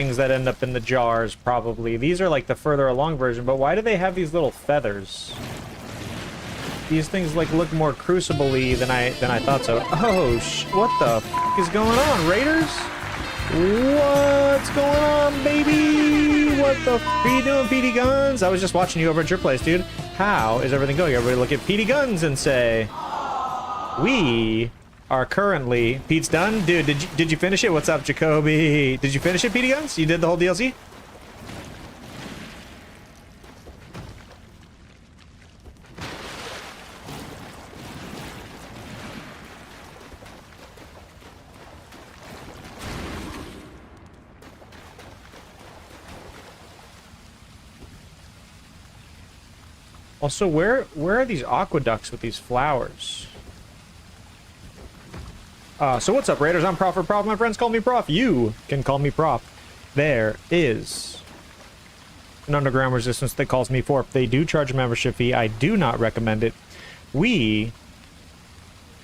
things that end up in the jars, probably. These are like the further along version, but why do they have these little feathers? These things like look more crucible-y than I thought so. Oh, what the f is going on, Raiders? What's going on, baby? What the f are you doing, PD Guns? I was just watching you over at your place, dude. How is everything going? Everybody look at PD Guns and say, we are currently... Pete's done? Dude, did you finish it? What's up, Jacoby? Did you finish it, PD Guns? You did the whole DLC? Also, where are these aqueducts with these flowers? So what's up, Raiders? I'm Prof for Prof. My friends call me Prof. You can call me Prof. There is an underground resistance that calls me Forp. They do charge a membership fee. I do not recommend it. We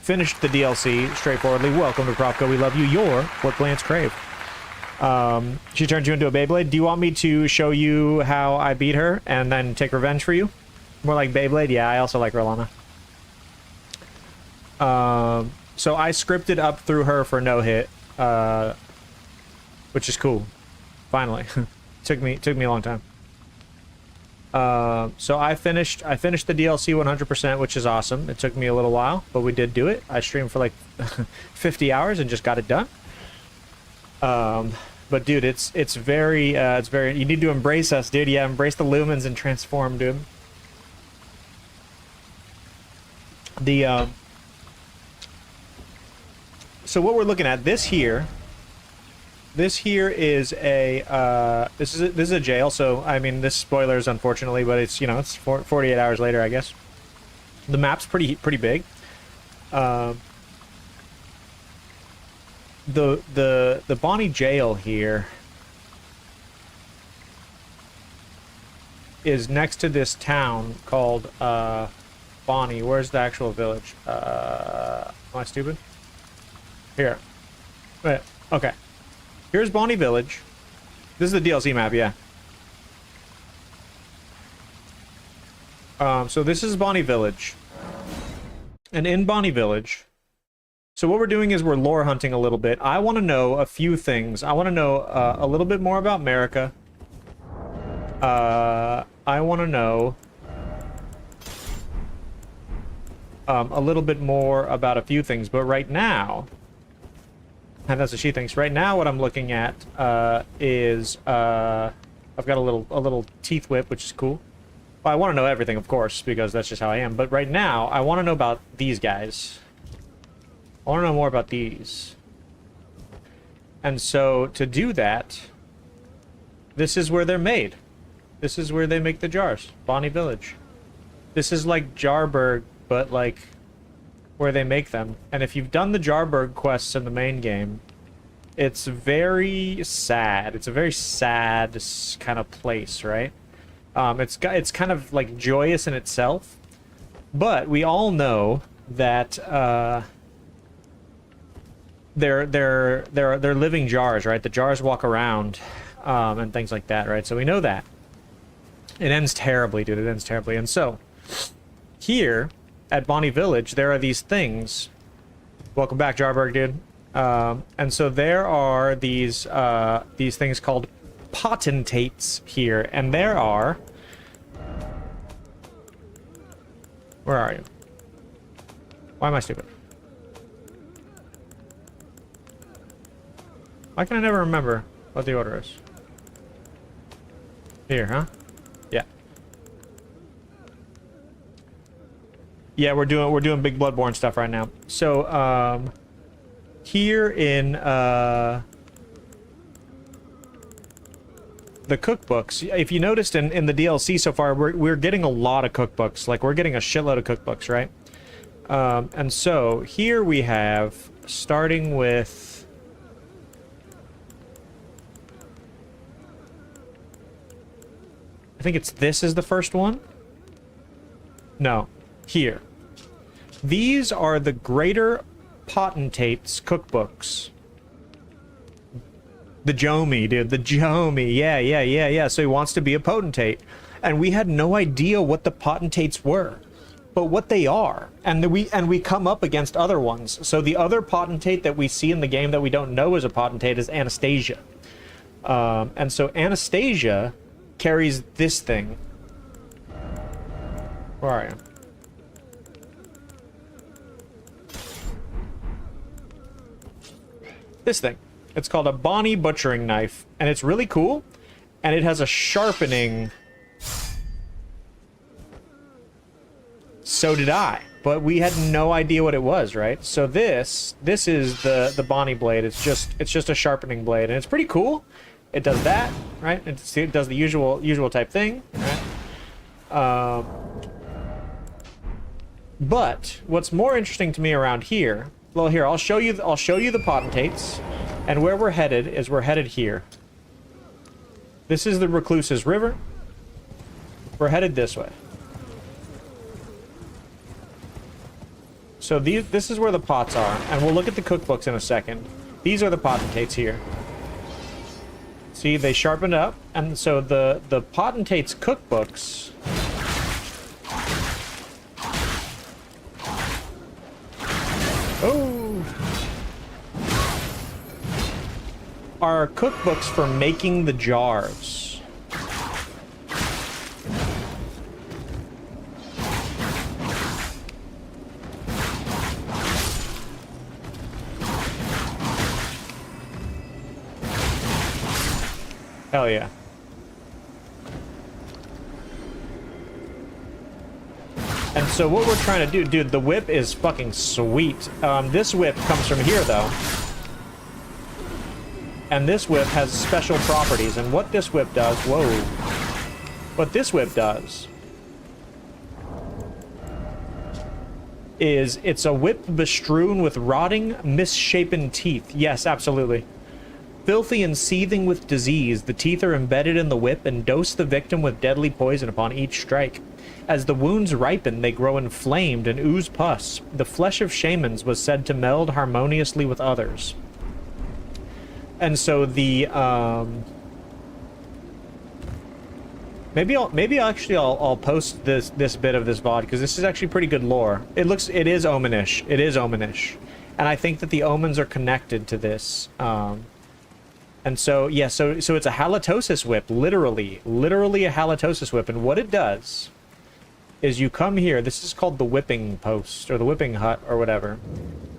finished the DLC straightforwardly. Welcome to Prof Go. We love you. You're what plants crave. She turned you into a Beyblade. Do you want me to show you how I beat her and then take revenge for you? More like Beyblade? Yeah, I also like Rolana. So I scripted up through her for no hit, which is cool. Finally, took me a long time. So I finished the DLC 100%, which is awesome. It took me a little while, but we did do it. I streamed for like 50 hours and just got it done. But dude, it's very you need to embrace us, dude. Yeah, embrace the lumens and transform, dude. So what we're looking at, this here is a this is a jail. So I mean, this spoilers unfortunately, but it's, you know, it's 48 hours later, I guess. The map's pretty big. The Bonnie jail here is next to this town called Bonnie. Where's the actual village? Am I stupid? Here. Wait, okay. Here's Bonnie Village. This is the DLC map, yeah. So this is Bonnie Village. And in Bonnie Village, so what we're doing is we're lore hunting a little bit. I want to know a few things. I want to know a little bit more about America. I want to know a little bit more about a few things, but right now, and that's what she thinks. Right now, what I'm looking at is I've got a little teeth whip, which is cool. Well, I want to know everything, of course, because that's just how I am. But right now, I want to know about these guys. I want to know more about these. And so to do that, this is where they're made. This is where they make the jars. Bonnie Village. This is like Jarburg, but like where they make them. And if you've done the Jarburg quests in the main game, it's very sad. It's a very sad kind of place, right? It's kind of like joyous in itself, but we all know that they're living jars, right? The jars walk around and things like that, right? So we know that. It ends terribly, dude. It ends terribly. And so here at Bonnie Village, there are these things. Welcome back, Jarburg, dude. And so there are these things called potentates here, and there are... Where are you? Why am I stupid? Why can I never remember what the order is? Here, huh? Yeah. Yeah, we're doing big Bloodborne stuff right now. So, here in the cookbooks, if you noticed in the DLC so far, we're getting a lot of cookbooks. Like, we're getting a shitload of cookbooks, right? And so here we have, starting with... I think this is the first one. No, here. These are the Greater Potentates cookbooks. The Jomi, dude. The Jomi. Yeah, yeah, yeah, yeah. So he wants to be a potentate. And we had no idea what the potentates were. But what they are. And we come up against other ones. So the other potentate that we see in the game that we don't know is a potentate is Anastasia. And so Anastasia carries this thing. Where are you? This thing. It's called a Bonnie butchering knife, and it's really cool, and it has a sharpening. So did I, but we had no idea what it was, right? So this is the Bonnie blade. It's just a sharpening blade, and it's pretty cool. It does that, right? It does the usual type thing, right? But what's more interesting to me around here, well, here I'll show you the potentates, and where we're headed is we're headed here. This is the Recluse's River. We're headed this way. So this is where the pots are, and we'll look at the cookbooks in a second. These are the potentates here. See, they sharpened up, and so the potentates cookbooks. Oh, are cookbooks for making the jars. Hell yeah. And so what we're trying to do, dude, the whip is fucking sweet. This whip comes from here, though. And this whip has special properties. And what this whip does, whoa. What this whip does is it's a whip bestrewn with rotting, misshapen teeth. Yes, absolutely. Filthy and seething with disease, the teeth are embedded in the whip and dose the victim with deadly poison upon each strike. As the wounds ripen, they grow inflamed and ooze pus. The flesh of shamans was said to meld harmoniously with others. And so the maybe I'll post this bit of this VOD because this is actually pretty good lore. It is omenish. It is omenish, and I think that the omens are connected to this. And so yeah, so it's a halitosis whip, literally a halitosis whip, and what it does is you come here. This is called the whipping post or the whipping hut or whatever,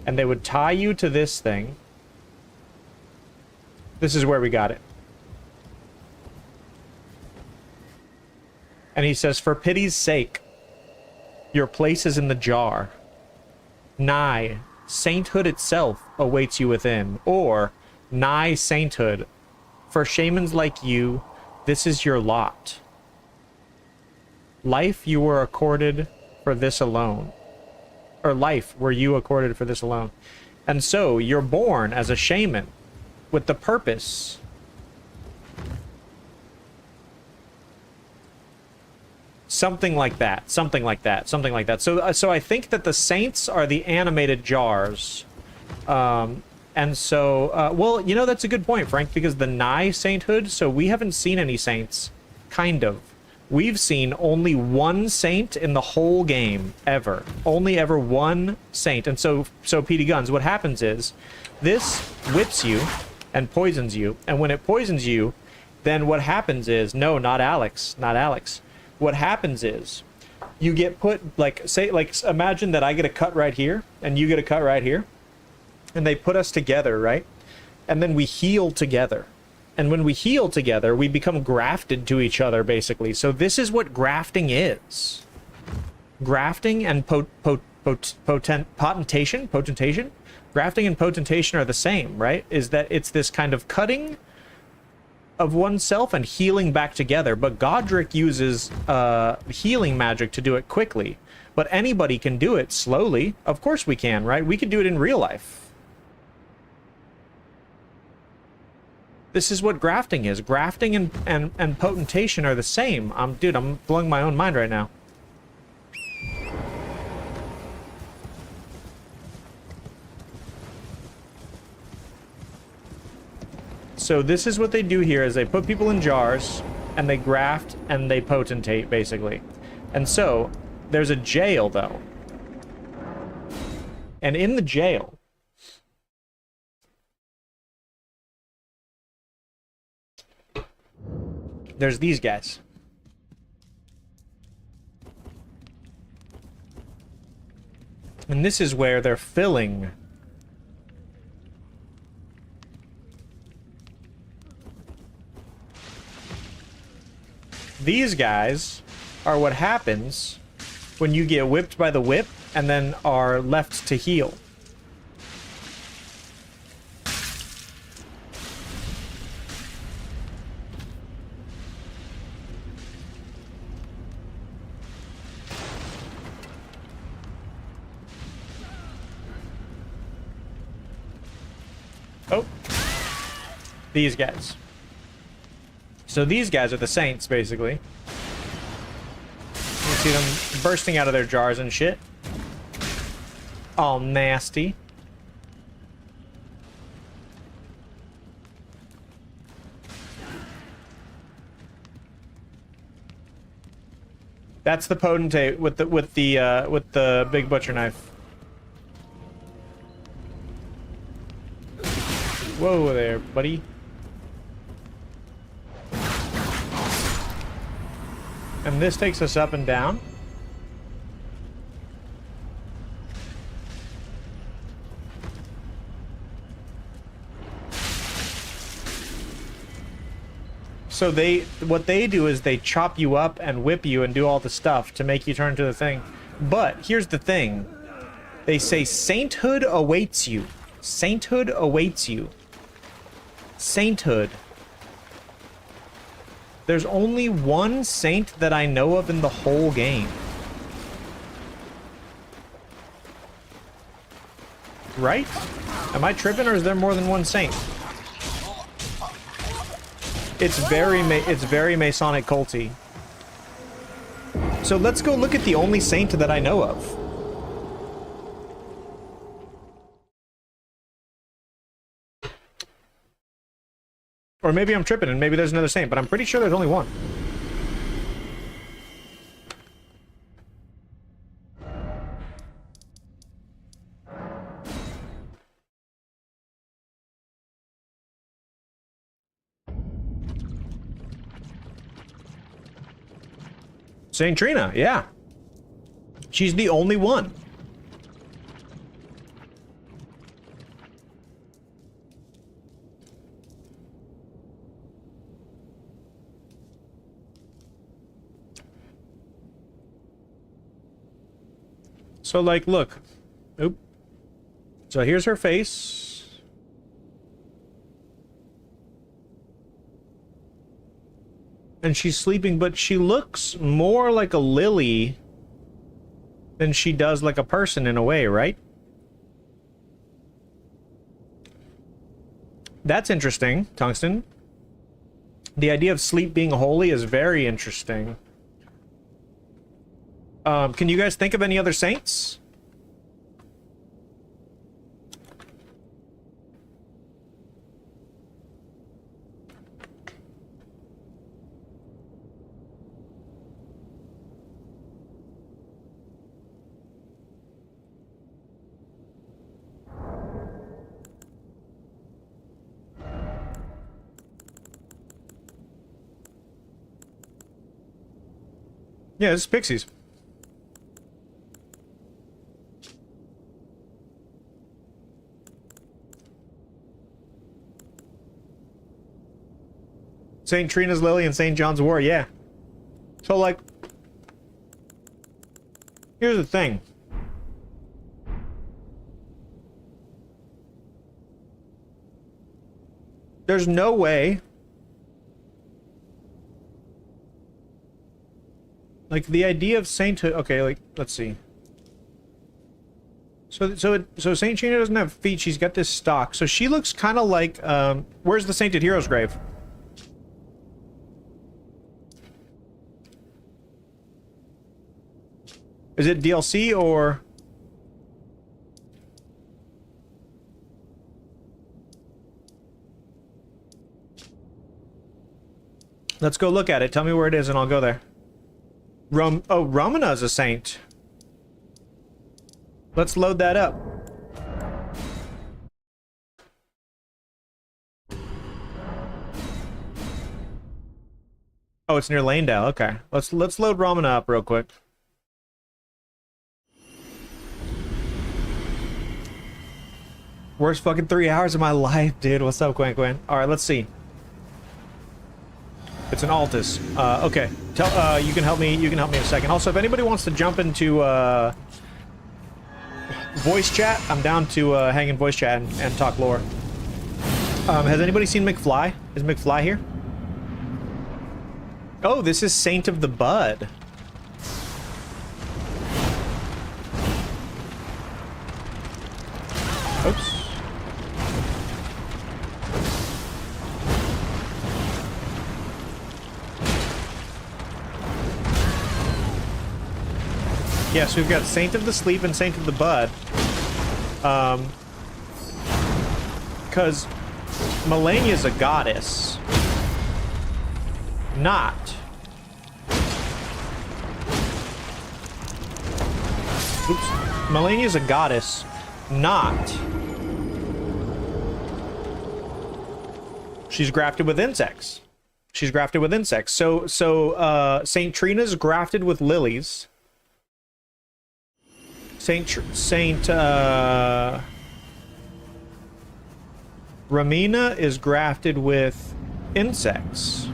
and they would tie you to this thing. This is where we got it. And he says, "For pity's sake, your place is in the jar. Nigh, sainthood itself awaits you within." Or, "Nigh sainthood, for shamans like you, this is your lot. Life you were accorded for this alone." Or life were you accorded for this alone. And so, you're born as a shaman with the purpose something like that. So I think that the saints are the animated jars. And so, well, you know, that's a good point, Frank, because the nigh sainthood, so we haven't seen any saints, kind of. We've seen only one saint in the whole game, ever. Only ever one saint. And so PD Guns, what happens is, this whips you and poisons you, and when it poisons you, then what happens is, no, not Alex. What happens is, you get put, imagine that I get a cut right here, and you get a cut right here, and they put us together, right? And then we heal together. And when we heal together, we become grafted to each other, basically. So this is what grafting is. Grafting and potentation? Grafting and potentation are the same, right? Is that it's this kind of cutting of oneself and healing back together. But Godric uses healing magic to do it quickly. But anybody can do it slowly. Of course we can, right? We can do it in real life. This is what grafting is. Grafting and potentation are the same. Dude, I'm blowing my own mind right now. So this is what they do here, is they put people in jars, and they graft, and they potentate, basically. And so, there's a jail, though. And in the jail, there's these guys. And this is where they're filling. These guys are what happens when you get whipped by the whip and then are left to heal. Oh. These guys. So these guys are the saints, basically. You see them bursting out of their jars and shit. All nasty. That's the potentate with the big butcher knife. Whoa there, buddy. And this takes us up and down. So what they do is they chop you up and whip you and do all the stuff to make you turn to the thing. But here's the thing. They say sainthood awaits you. Sainthood awaits you. Sainthood. There's only one saint that I know of in the whole game. Right? Am I tripping, or is there more than one saint? It's very Masonic culty. So let's go look at the only saint that I know of. Or maybe I'm tripping and maybe there's another saint, but I'm pretty sure there's only one. Saint Trina, yeah. She's the only one. So, like, look. Oop. So here's her face. And she's sleeping, but she looks more like a lily than she does like a person in a way, right? That's interesting, Tungsten. The idea of sleep being holy is very interesting. Can you guys think of any other saints? Yeah, it's pixies. St. Trina's Lily and St. John's War, yeah. So, like, here's the thing. There's no way. Like, the idea of sainthood. Okay, like, let's see. So St. Trina doesn't have feet. She's got this stalk. So she looks kind of like, where's the Sainted Hero's grave? Is it DLC or... Let's go look at it. Tell me where it is and I'll go there. Oh, Romana is a saint. Let's load that up. Oh, it's near Lanedale. Okay. Let's load Romana up real quick. Worst fucking 3 hours of my life, dude. What's up, Quinn? Alright, let's see. It's an Altus. Okay. You can help me in a second. Also, if anybody wants to jump into voice chat, I'm down to hang in voice chat and talk lore. Has anybody seen McFly? Is McFly here? Oh, this is Saint of the Bud. Oops. Yes, we've got Saint of the Sleep and Saint of the Bud. Because Malenia's a goddess. Not. Oops. Malenia's a goddess. Not. She's grafted with insects. She's grafted with insects. So Saint Trina's grafted with lilies. Ramina is grafted with insects.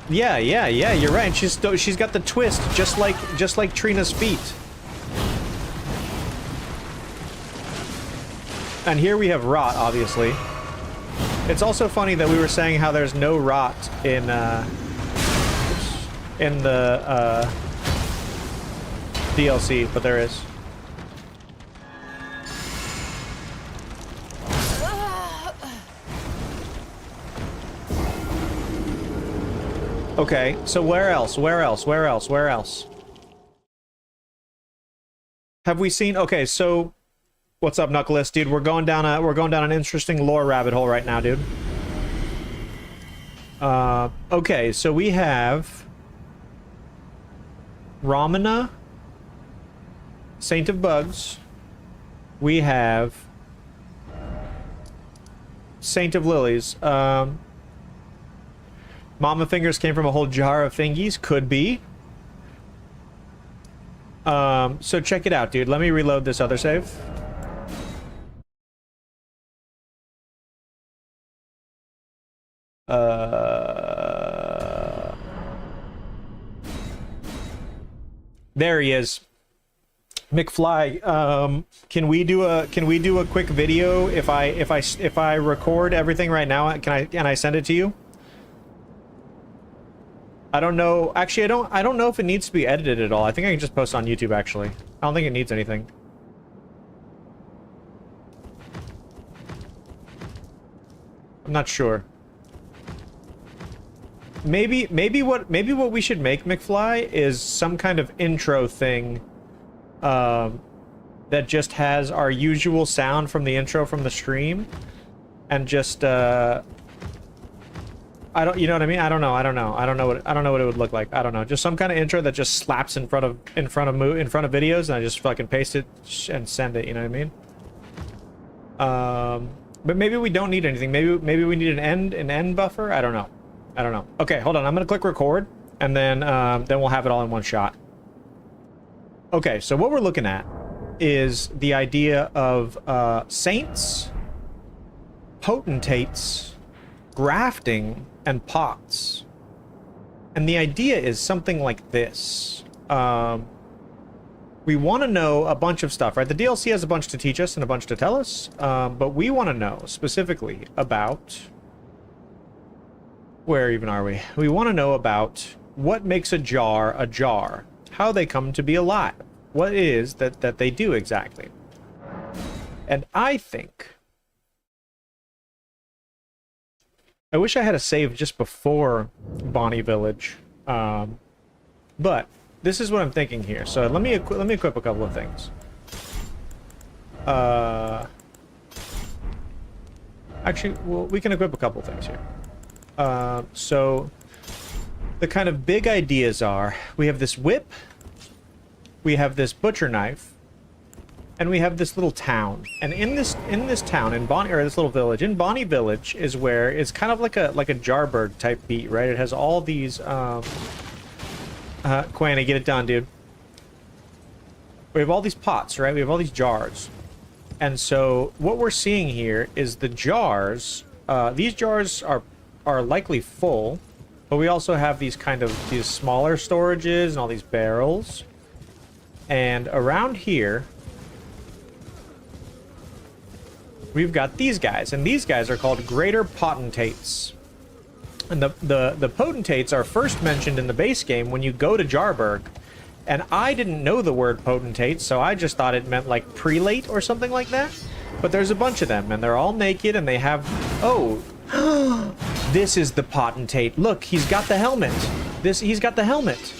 Yeah, you're right. She's got the twist, just like Trina's feet. And here we have rot, obviously. It's also funny that we were saying how there's no rot in the DLC, but there is. Okay, so where else? Have we seen? Okay, so what's up, Knuckleus, dude? We're going down an interesting lore rabbit hole right now, dude. Okay, so we have Ramana, Saint of Bugs. We have Saint of Lilies. Mama Fingers came from a whole jar of fingies. Could be. So check it out, dude. Let me reload this other save. There he is. McFly, can we do a quick video if I record everything right now? Can I send it to you? I don't know. Actually, I don't know if it needs to be edited at all. I think I can just post on YouTube, actually. I don't think it needs anything. I'm not sure. Maybe what we should make, McFly, is some kind of intro thing that just has our usual sound from the intro from the stream and just you know what I mean? I don't know what it would look like. I don't know. Just some kind of intro that just slaps in front of videos, and I just fucking paste it and send it. You know what I mean? But maybe we don't need anything. Maybe we need an end buffer. I don't know. Okay, hold on. I'm gonna click record, and then we'll have it all in one shot. Okay, so what we're looking at is the idea of saints, potentates, grafting, and pots. And the idea is something like this. We want to know a bunch of stuff, right? The DLC has a bunch to teach us and a bunch to tell us, but we want to know specifically about... Where even are we? We want to know about what makes a jar, how they come to be alive, what it is that they do exactly. And I think... I wish I had a save just before Bonnie Village, but this is what I'm thinking here. So let me equip a couple of things. Actually, well, we can equip a couple things here. So the kind of big ideas are, we have this whip, we have this butcher knife, and we have this little town. And in this town, in Bonnie, or this little village, in Bonnie Village is where it's kind of like a Jarberg type beat, right? It has all these Quanny, get it done, dude. We have all these pots, right? We have all these jars. And so what we're seeing here is the jars, these jars are likely full, but we also have these these smaller storages and all these barrels. And around here, we've got these guys, and these guys are called greater potentates. And the potentates are first mentioned in the base game when you go to Jarberg. And I didn't know the word potentate, so I just thought it meant like prelate or something like that. But there's a bunch of them, and they're all naked, and they have... Oh! This is the potentate. Look, he's got the helmet. He's got the helmet.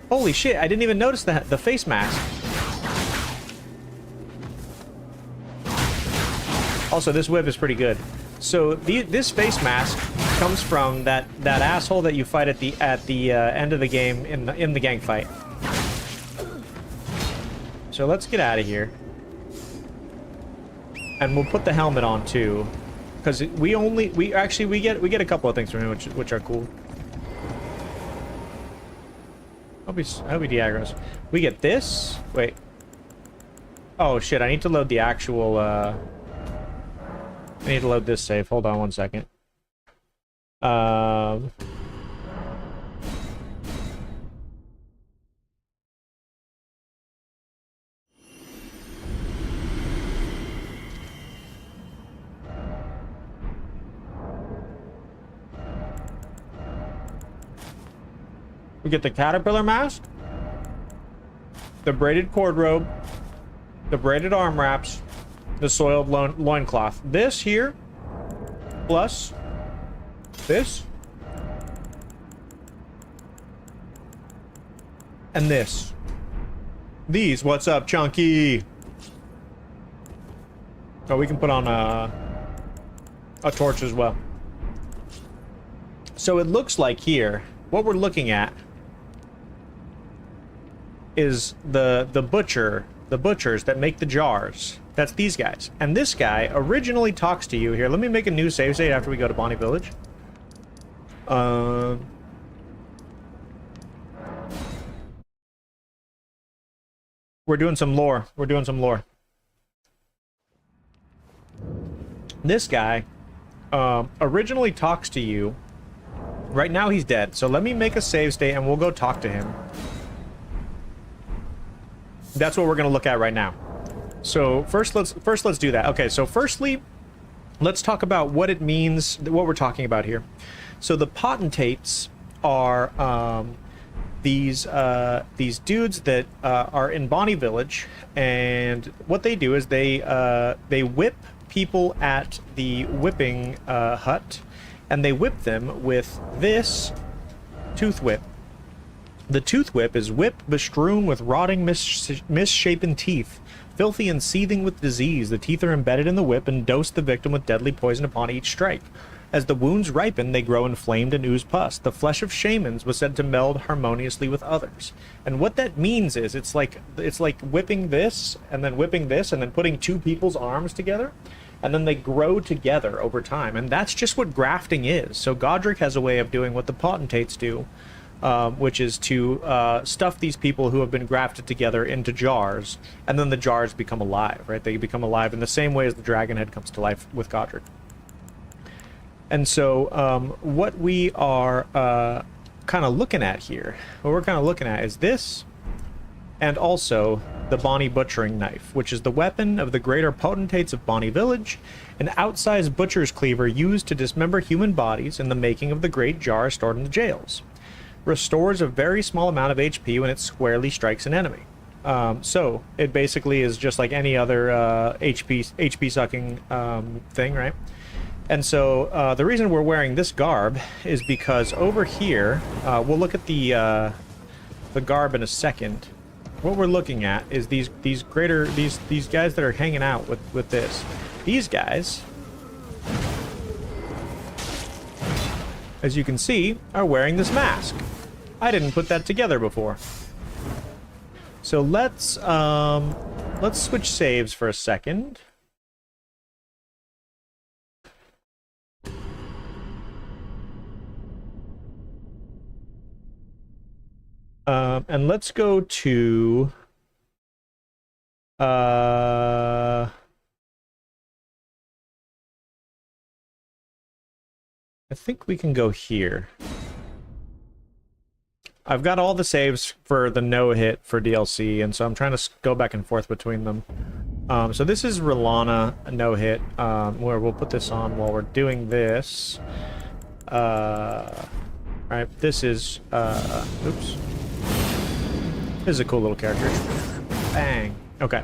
Holy shit, I didn't even notice the face mask. Also, this whip is pretty good. So this face mask comes from that asshole that you fight at the end of the game in the gang fight. So let's get out of here. And we'll put the helmet on too. Because we get a couple of things from him which are cool. I hope he de-aggroes. We get this. Wait. Oh shit, I need to load the actual I need to load this save. Hold on one second. We get the caterpillar mask, the braided cord robe, the braided arm wraps, the soiled loincloth. This here, plus this, and this. These, what's up, Chunky? Oh, we can put on a torch as well. So it looks like here, what we're looking at is the butchers that make the jars. That's these guys. And this guy originally talks to you here. Let me make a new save state after we go to Bonnie Village. We're doing some lore. We're doing some lore. This guy originally talks to you. Right now he's dead. So let me make a save state and we'll go talk to him. That's what we're going to look at right now. So first let's do that. Okay, so firstly, let's talk about what it means, what we're talking about here. So the potentates are these dudes that are in Bonnie Village, and what they do is they whip people at the whipping hut, and they whip them with this tooth whip. The tooth whip is whip bestrewn with rotting, misshapen teeth, filthy and seething with disease. The teeth are embedded in the whip and dose the victim with deadly poison upon each strike. As the wounds ripen, they grow inflamed and ooze pus. The flesh of shamans was said to meld harmoniously with others. And what that means is, it's like whipping this, and then putting two people's arms together, and then they grow together over time. And that's just what grafting is. So Godric has a way of doing what the potentates do, which is to stuff these people who have been grafted together into jars, and then the jars become alive, right? They become alive in the same way as the dragon head comes to life with Godric. And so what we are kind of looking at here, what we're kind of looking at is this, and also the Bonnie butchering knife, which is the weapon of the greater potentates of Bonnie Village, an outsized butcher's cleaver used to dismember human bodies in the making of the great jar stored in the jails. Restores a very small amount of HP when it squarely strikes an enemy. So it basically is just like any other HP sucking thing, right? And so the reason we're wearing this garb is because over here, we'll look at the garb in a second. What we're looking at is these guys that are hanging out with this. These guys as you can see, are wearing this mask. I didn't put that together before. So let's switch saves for a second. And let's go to I think we can go here. I've got all the saves for the no-hit for DLC, and so I'm trying to go back and forth between them. So this is Rolana, a no-hit, where we'll put this on while we're doing this. Alright, this is, oops. This is a cool little character. Bang. Okay.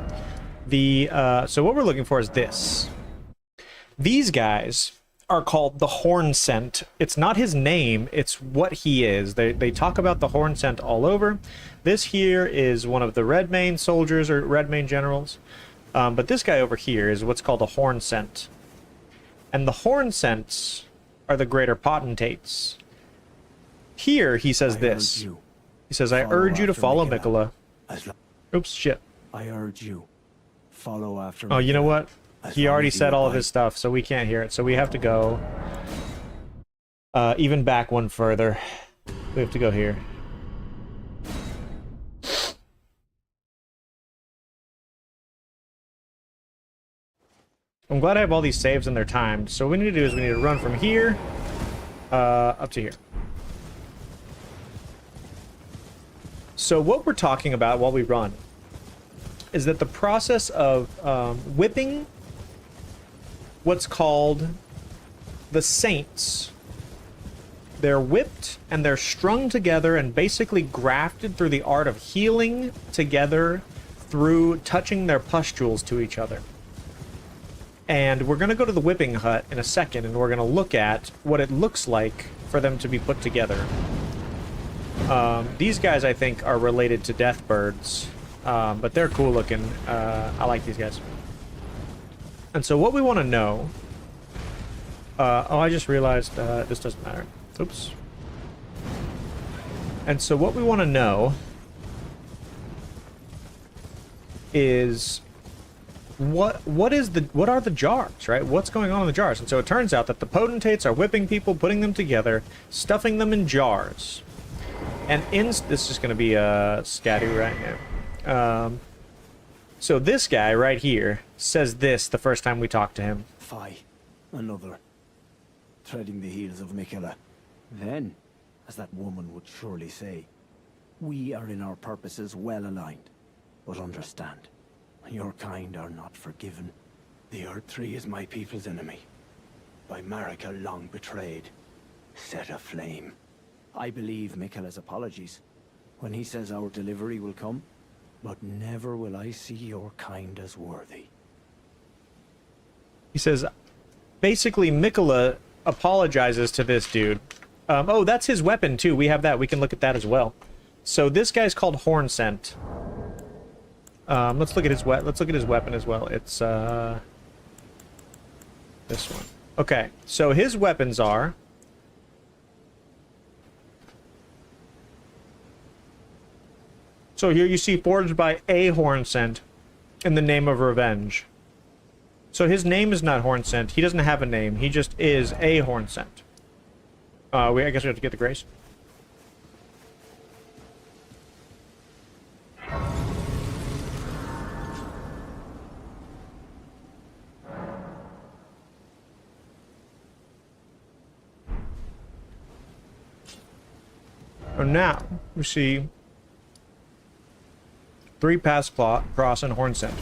So what we're looking for is this. These guys are called the Horn Scent. It's not his name, it's what he is. They talk about the Horn Scent all over. This here is one of the Redmane soldiers or Redmane generals. But this guy over here is what's called a Horn Scent. And the Horn Scents are the greater potentates. Here he says this. He says, I urge you to follow Mikola. Oops, shit. I urge you. Follow after Oh, you know what? He already said all of his stuff, so we can't hear it. So we have to go even back one further. We have to go here. I'm glad I have all these saves and they're timed. So what we need to do is we need to run from here up to here. So what we're talking about while we run is that the process of whipping what's called the Saints. They're whipped and they're strung together and basically grafted through the art of healing together through touching their pustules to each other. And we're going to go to the whipping hut in a second and we're going to look at what it looks like for them to be put together. These guys, I think, are related to Deathbirds, but they're cool looking. I like these guys. And so what we want to know... oh, I just realized this doesn't matter. Oops. And so what we want to know is what are the jars, right? What's going on in the jars? And so it turns out that the potentates are whipping people, putting them together, stuffing them in jars. And this is going to be scatty right now. So this guy right here says this the first time we talk to him. Fie, another. Treading the heels of Mikola. Then, as that woman would surely say, we are in our purposes well aligned. But understand, your kind are not forgiven. The Earth Tree is my people's enemy. By Marika long betrayed, set aflame. I believe Mikola's apologies when he says our delivery will come, but never will I see your kind as worthy. He says, basically, Mikola apologizes to this dude. Oh, that's his weapon too. We have that. We can look at that as well. So this guy's called Horn Scent. Let's look at his weapon as well. It's this one. Okay, so his weapons are. So here you see forged by a Horn Scent in the name of revenge. So his name is not Horn Scent. He doesn't have a name. He just is a Horn Scent. I guess we have to get the grace. And now we see 3 pass cross and Horn Scent.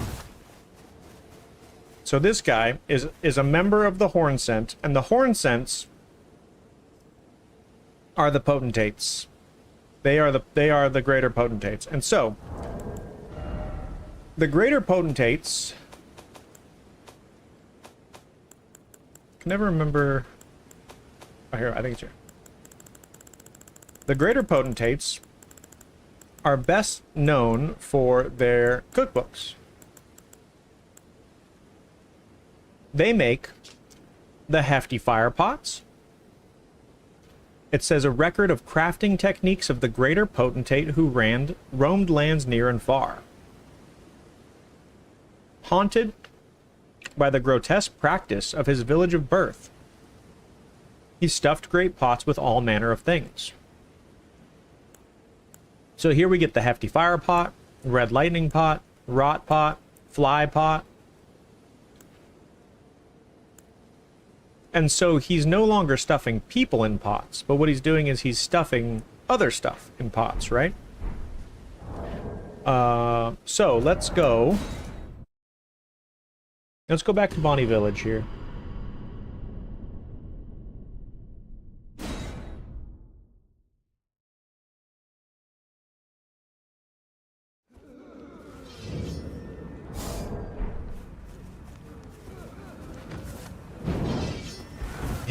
So this guy is a member of the Horn Scent, and the Horn Scents are the potentates. They are the greater potentates. And so the greater potentates, I can never remember. Oh, here, I think it's here. The greater potentates are best known for their cookbooks. They make the hefty fire pots, It says a record of crafting techniques of the greater potentate who roamed lands near and far. Haunted by the grotesque practice of his village of birth, he stuffed great pots with all manner of things. So here we get the hefty fire pot, red lightning pot, rot pot, fly pot. And so he's no longer stuffing people in pots, but what he's doing is he's stuffing other stuff in pots, right? So let's go. Let's go back to Bonnie Village here.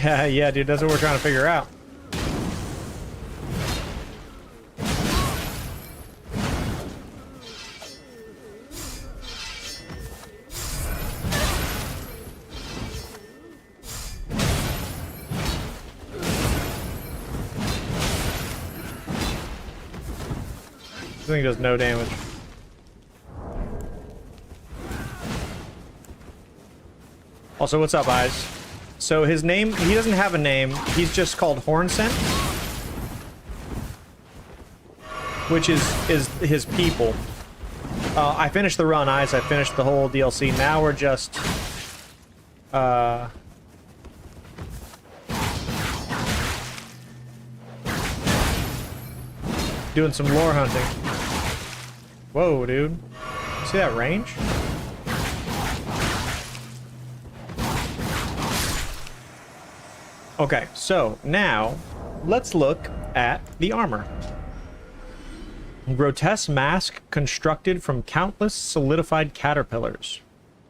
Yeah, dude, that's what we're trying to figure out. This thing does no damage. Also, what's up, Eyes? So his name, he doesn't have a name, he's just called Hornsent, which is his people. I finished the run, Eyes, I finished the whole DLC. Now we're just doing some lore hunting. Whoa, dude. See that range? Okay, so now let's look at the armor. Grotesque mask constructed from countless solidified caterpillars.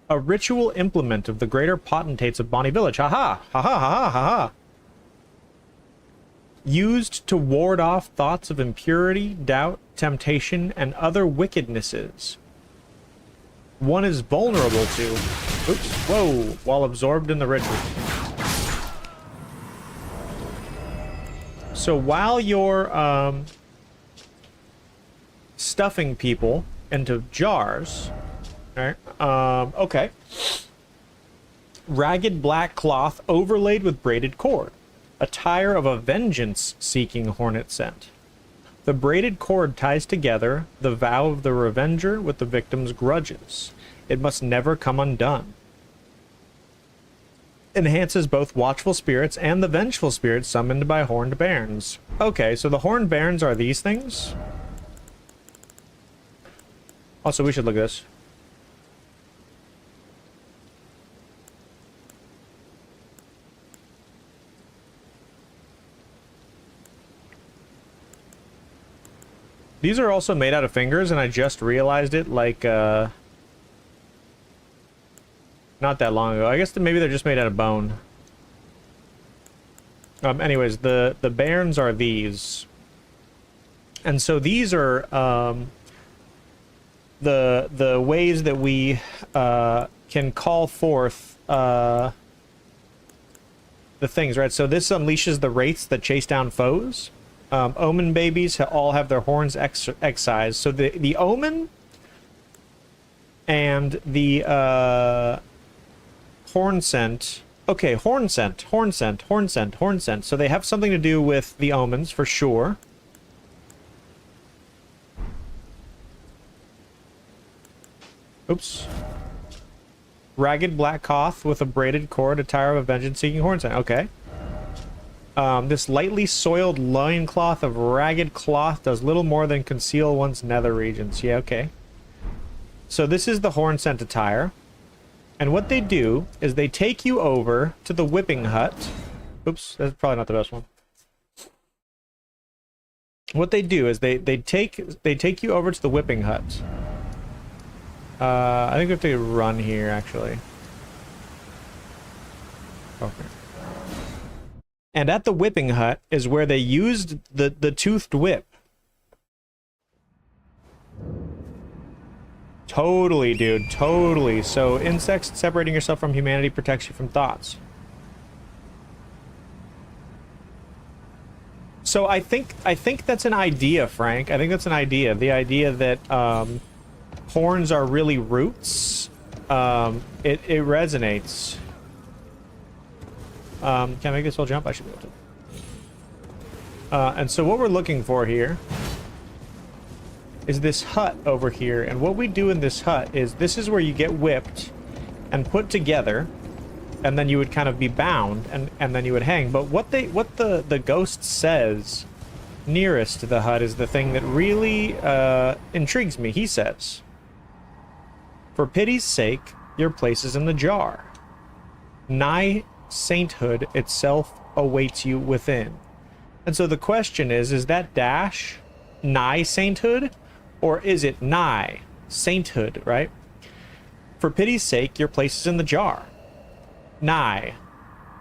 A ritual implement of the greater potentates of Bonnie Village. Haha! Haha! Haha! Haha! Used to ward off thoughts of impurity, doubt, temptation, and other wickednesses. One is vulnerable to... Oops! Whoa! While absorbed in the ritual. So while you're stuffing people into jars, all right? Okay. Ragged black cloth overlaid with braided cord, attire of a vengeance-seeking hornet scent. The braided cord ties together the vow of the revenger with the victim's grudges. It must never come undone. Enhances both watchful spirits and the vengeful spirits summoned by horned bairns. Okay, so the horned bairns are these things? Also, we should look at this. These are also made out of fingers, and I just realized it, like, not that long ago. I guess maybe they're just made out of bone. Anyways, the bairns are these. And so these are the ways that we can call forth the things, right? So this unleashes the wraiths that chase down foes. Omen babies all have their horns excised. So the omen and the horn scent. Okay, horn scent. So they have something to do with the omens for sure. Oops. Ragged black cloth with a braided cord, attire of a vengeance-seeking horn scent. Okay. This lightly soiled loincloth of ragged cloth does little more than conceal one's nether regions. Yeah, okay. So this is the horn scent attire. And what they do is they take you over to the whipping hut. Oops, that's probably not the best one. What they do is they take you over to the whipping hut. I think we have to run here, actually. Okay. And at the whipping hut is where they used the toothed whip. Totally, dude. Totally. So, insects separating yourself from humanity protects you from thoughts. So I think that's an idea, Frank. I think that's an idea. The idea that horns are really roots. It resonates. Can I make this whole jump? I should be able to. And so what we're looking for here is this hut over here. And what we do in this hut is this is where you get whipped and put together, and then you would kind of be bound, and then you would hang. But what the ghost says nearest to the hut is the thing that really intrigues me. He says, "For pity's sake, your place is in the jar. Nigh sainthood itself awaits you within." And so the question is that dash nigh sainthood, or is it nigh sainthood, right? For pity's sake, your place is in the jar. Nigh.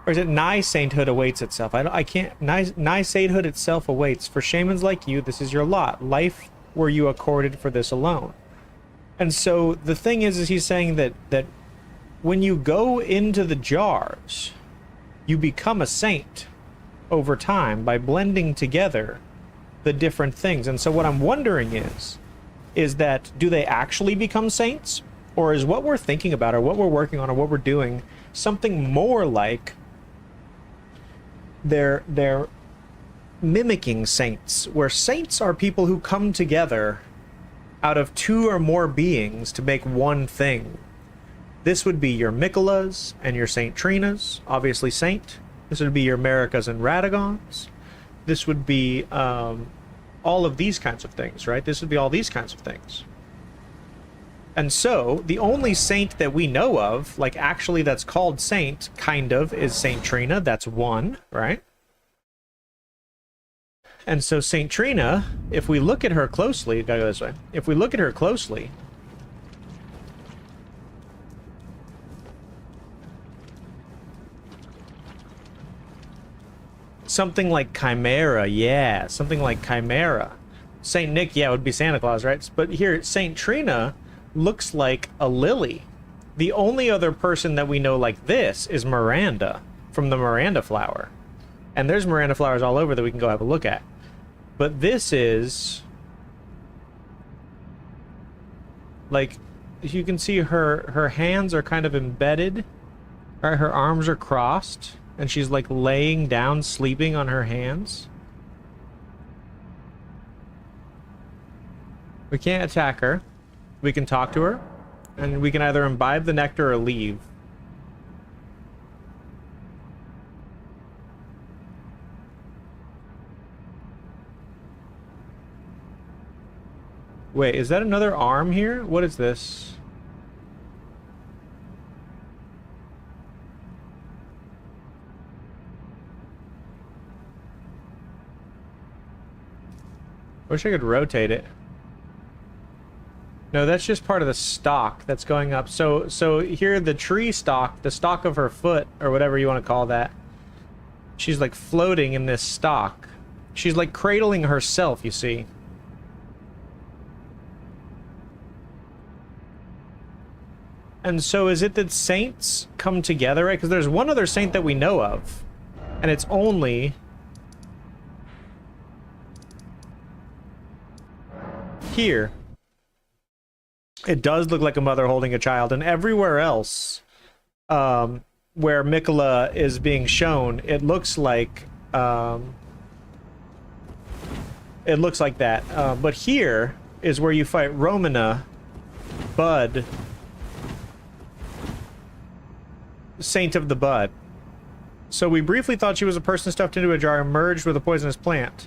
Or is it nigh sainthood awaits itself? I can't. Nigh sainthood itself awaits. For shamans like you, this is your lot. Life were you accorded for this alone. And so the thing is he's saying that when you go into the jars, you become a saint over time by blending together the different things. And so what I'm wondering is that, do they actually become saints? Or is what we're thinking about, or what we're working on, or what we're doing, something more like they're mimicking saints, where saints are people who come together out of two or more beings to make one thing. This would be your Mikolas and your Saint Trinas, obviously saint. This would be your Maricas and Radagons. This would be all of these kinds of things, right? This would be all these kinds of things. And so, the only saint that we know of, like actually that's called saint, kind of, is Saint Trina. That's one, right? And so Saint Trina, if we look at her closely, gotta go this way. If we look at her closely, something like Chimera, yeah, something like Chimera. Saint Nick, yeah, it would be Santa Claus, right? But here, Saint Trina looks like a lily. The only other person that we know like this is Miranda from the Miranda flower. And there's Miranda flowers all over that we can go have a look at. But this is, like, you can see her hands are kind of embedded, right? Her arms are crossed, and she's like laying down, sleeping on her hands. We can't attack her. We can talk to her, and we can either imbibe the nectar or leave. Wait, is that another arm here? What is this? Wish I could rotate it. No, that's just part of the stalk that's going up. So here, the tree stalk, the stalk of her foot, or whatever you want to call that, she's like floating in this stalk. She's like cradling herself, you see. And so is it that saints come together, right? Because there's one other saint that we know of, and it's only here. It does look like a mother holding a child, and everywhere else where Mikola is being shown, it looks like that. But here is where you fight Romana, Bud, Saint of the Bud. So we briefly thought she was a person stuffed into a jar and merged with a poisonous plant.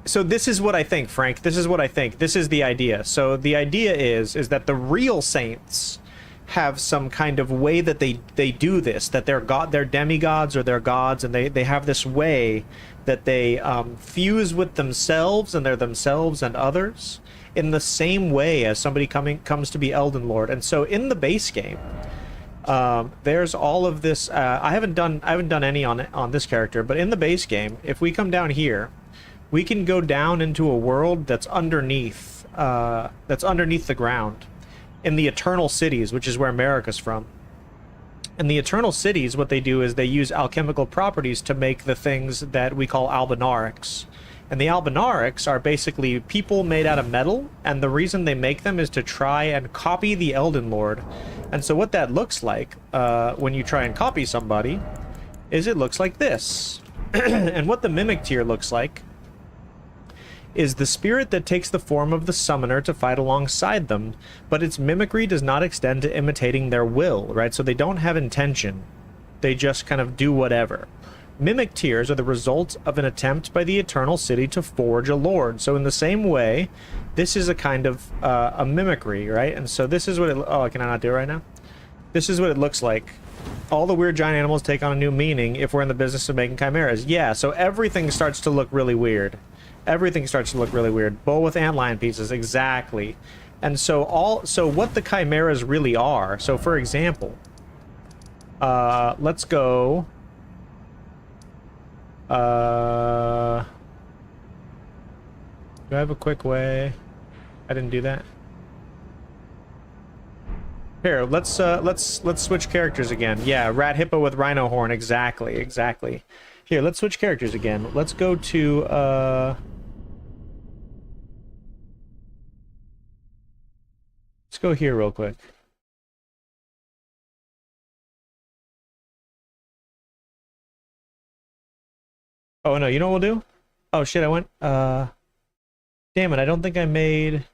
So this is what I think, Frank. This is what I think. This is the idea. So the idea is that the real saints have some kind of way that they do this, that they're demigods or they're gods, and they have this way that they fuse with themselves, and they're themselves and others in the same way as somebody comes to be Elden Lord. And so in the base game, there's all of this. I haven't done any on this character, but in the base game, if we come down here, we can go down into a world that's underneath the ground, in the Eternal Cities, which is where Marika's from. And the Eternal Cities, what they do is they use alchemical properties to make the things that we call albinarics. And the albinarics are basically people made out of metal, and the reason they make them is to try and copy the Elden Lord. And so what that looks like, when you try and copy somebody, is it looks like this. And what the Mimic tier looks like is the spirit that takes the form of the summoner to fight alongside them, but its mimicry does not extend to imitating their will, right? So they don't have intention. They just kind of do whatever. Mimic tiers are the result of an attempt by the Eternal City to forge a lord. So in the same way, this is a kind of a mimicry, right? And so this is what it... Oh, can I not do it right now? This is what it looks like. All the weird giant animals take on a new meaning if we're in the business of making chimeras. Yeah, so everything starts to look really weird. Everything starts to look really weird. Bowl with antlion pieces, exactly. And so what the chimeras really are, so for example, let's go... do I have a quick way? I didn't do that. Here, let's switch characters again. Yeah, rat hippo with rhino horn, exactly. Here, let's switch characters again. Let's go to let's go here real quick. Oh no, you know what we'll do? Oh shit, I went damn it, I don't think I made...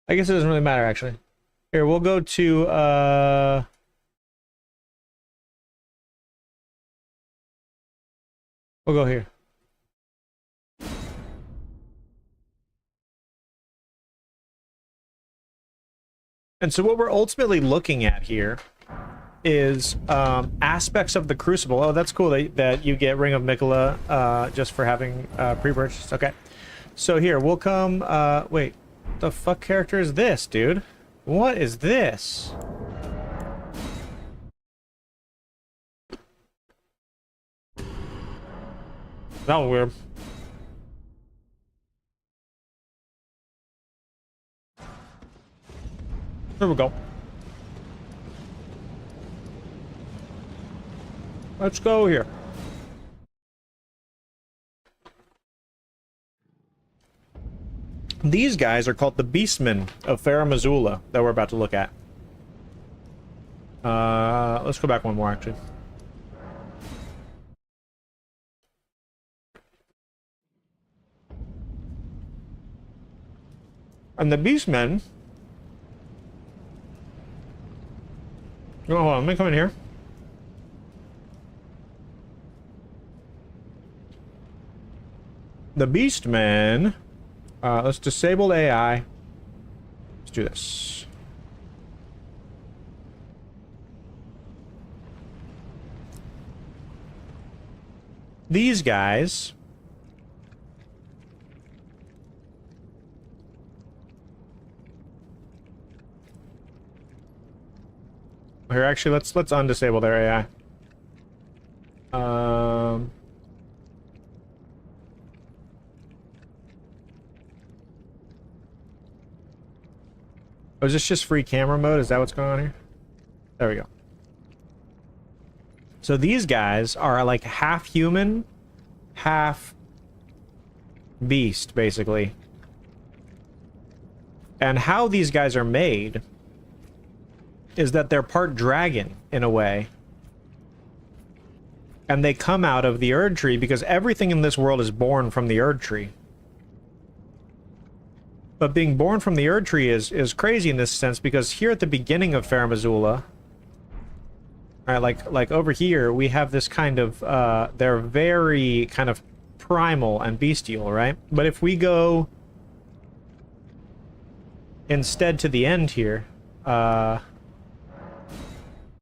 I guess it doesn't really matter, actually. Here, we'll go to, we'll go here. And so what we're ultimately looking at here is aspects of the Crucible. Oh, that's cool that you get Ring of Mikola just for having pre-purchased. Okay. So here, we'll come, wait. The fuck character is this, dude? What is this? That was weird. There we go. Let's go here. These guys are called the Beastmen of Farum Azula that we're about to look at. Let's go back one more, actually. And the Beastmen... Oh, hold on, let me come in here. The Beastmen... let's disable AI. Let's do this. These guys... Here, actually, let's undisable their AI. Oh, is this just free camera mode? Is that what's going on here? There we go. So these guys are like half human, half beast, basically. And how these guys are made is that they're part dragon, in a way. And they come out of the Erd Tree because everything in this world is born from the Erd Tree. But being born from the Erd Tree is crazy in this sense, because here at the beginning of Farum Azula, like over here, we have this kind of, they're very kind of primal and bestial, right? But if we go instead to the end here,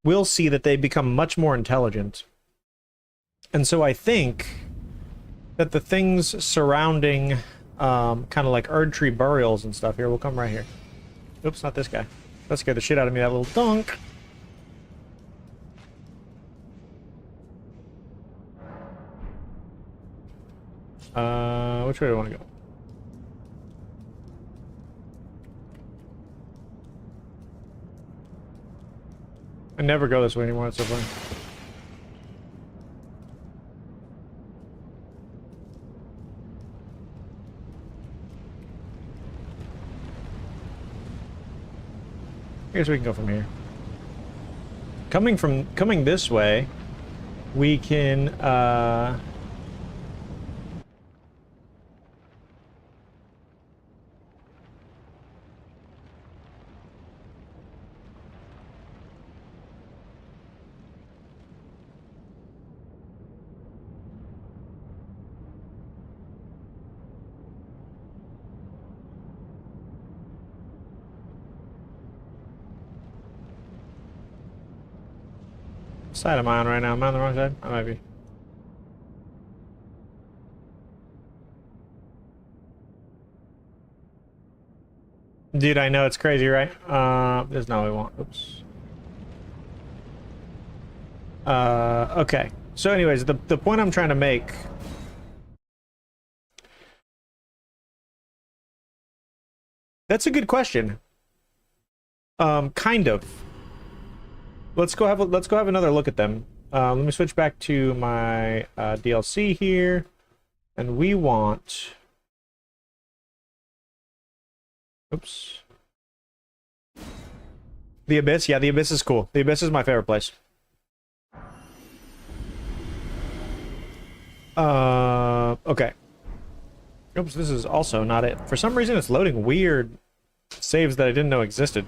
we'll see that they become much more intelligent. And so I think that the things surrounding kind of like Erdtree burials and stuff here will come right here. Oops, not this guy. That scared the shit out of me, that little dunk. Which way do I want to go? I never go this way anymore, it's so funny. I guess we can go from here. Coming this way, we can side am I on right now? Am I on the wrong side? I might be. Dude, I know it's crazy, right? There's no way we want. Oops. Okay. So anyways, the point I'm trying to make... That's a good question. Kind of. Let's go have another look at them. Let me switch back to my DLC here, and we want. Oops. The Abyss, yeah, the Abyss is cool. The Abyss is my favorite place. Okay. Oops, this is also not it. For some reason, it's loading weird saves that I didn't know existed.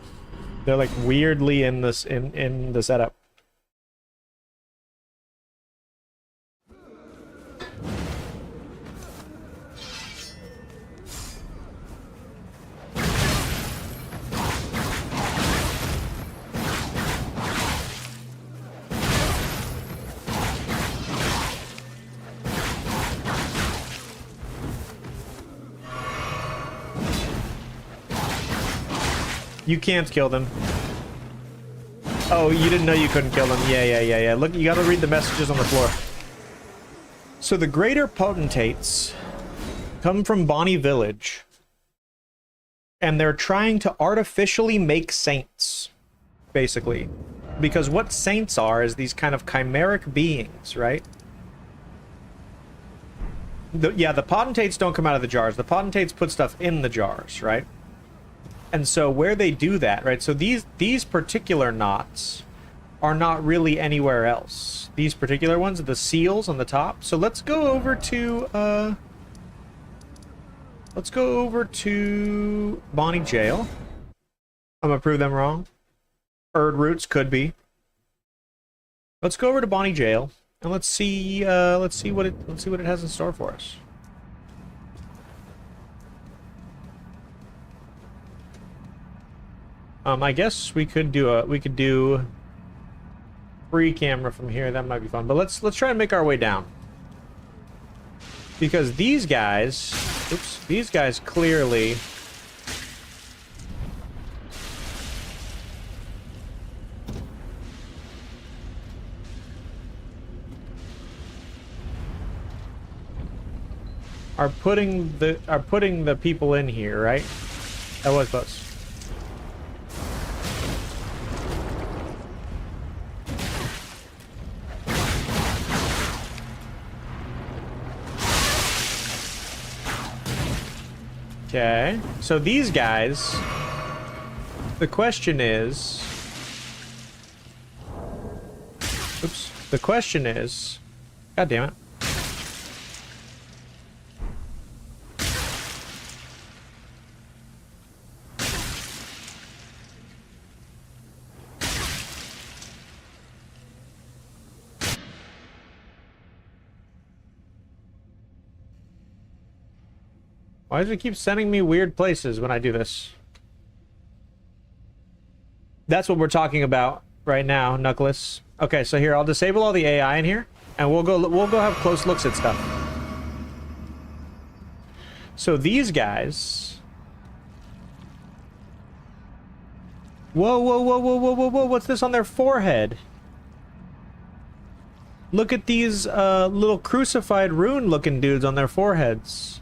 They're like weirdly in this in the setup. You can't kill them. Oh, you didn't know you couldn't kill them. Yeah. Look, you gotta read the messages on the floor. So the greater potentates come from Bonnie Village, and they're trying to artificially make saints, basically. Because what saints are is these kind of chimeric beings, right? The potentates don't come out of the jars. The potentates put stuff in the jars, right? And so where they do that, right? So these particular knots are not really anywhere else. These particular ones are the seals on the top. So let's go over to Bonnie Jail. I'm gonna prove them wrong. Erd roots could be. Let's go over to Bonnie Jail and let's see what it has in store for us. I guess we could do free camera from here. That might be fun. But let's try and make our way down. Because these guys, these guys clearly are putting the people in here, right? That was close. Okay, so these guys, the question is, god damn it. Why does it keep sending me weird places when I do this? That's what we're talking about right now, Knuckles. Okay, so here, I'll disable all the AI in here, and we'll go have close looks at stuff. So these guys... Whoa, whoa, whoa, whoa, whoa, whoa, whoa, what's this on their forehead? Look at these little crucified rune-looking dudes on their foreheads.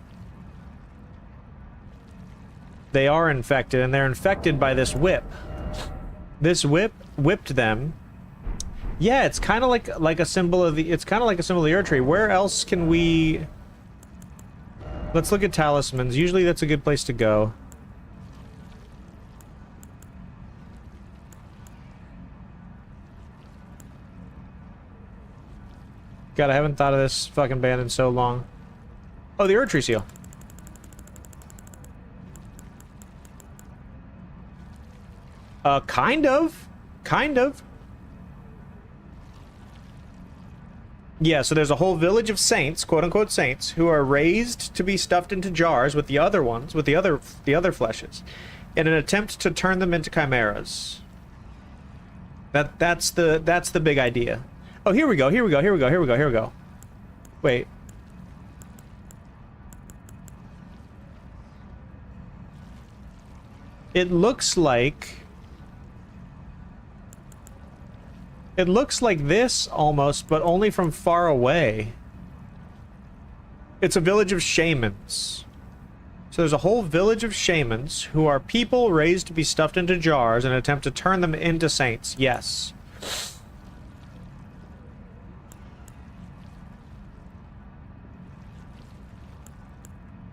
They are infected, and they're infected by this whip. This whip whipped them. Yeah, it's kind of like a symbol of the... It's kind of like a symbol of the Earth Tree. Where else can we... Let's look at talismans. Usually that's a good place to go. God, I haven't thought of this fucking band in so long. Oh, the Earth Tree seal. Kind of. Kind of. Yeah, so there's a whole village of saints, quote-unquote saints, who are raised to be stuffed into jars with the other ones, with the other fleshes, in an attempt to turn them into chimeras. That's the big idea. Oh, here we go, here we go, here we go, here we go, here we go. Wait. It looks like this, almost, but only from far away. It's a village of shamans. So there's a whole village of shamans who are people raised to be stuffed into jars in an attempt to turn them into saints. Yes.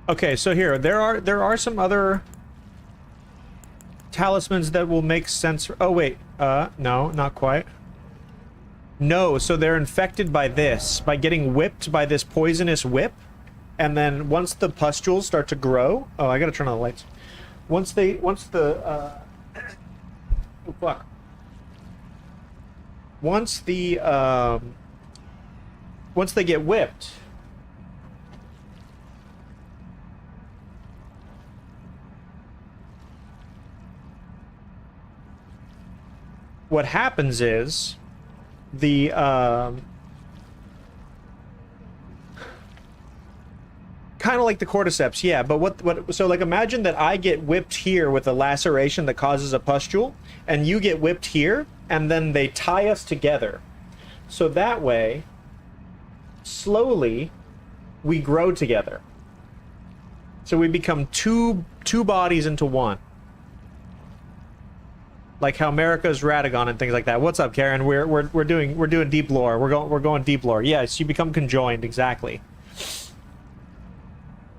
Okay, so here, there are some other talismans that will make sense. Oh, wait. No, not quite. No, so they're infected by this, by getting whipped by this poisonous whip, and then once the pustules start to grow... Oh, I gotta turn on the lights. Once the, oh, fuck. Once they get whipped... What happens is... the kind of like the cordyceps, yeah, but what so like imagine that I get whipped here with a laceration that causes a pustule, and you get whipped here, and then they tie us together, so that way slowly we grow together, so we become two bodies into one. Like how America's Radagon and things like that. What's up, Karen? We're doing deep lore. We're going deep lore. Yes, you become conjoined, exactly.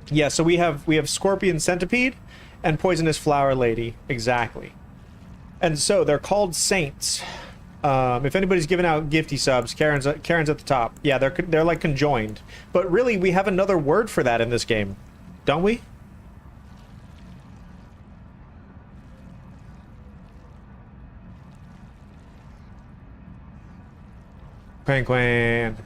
Yeah, so we have Scorpion Centipede and Poisonous Flower Lady, exactly. And so they're called saints. If anybody's giving out gifty subs, Karen's at the top. Yeah, they're like conjoined. But really, we have another word for that in this game, don't we? Quang.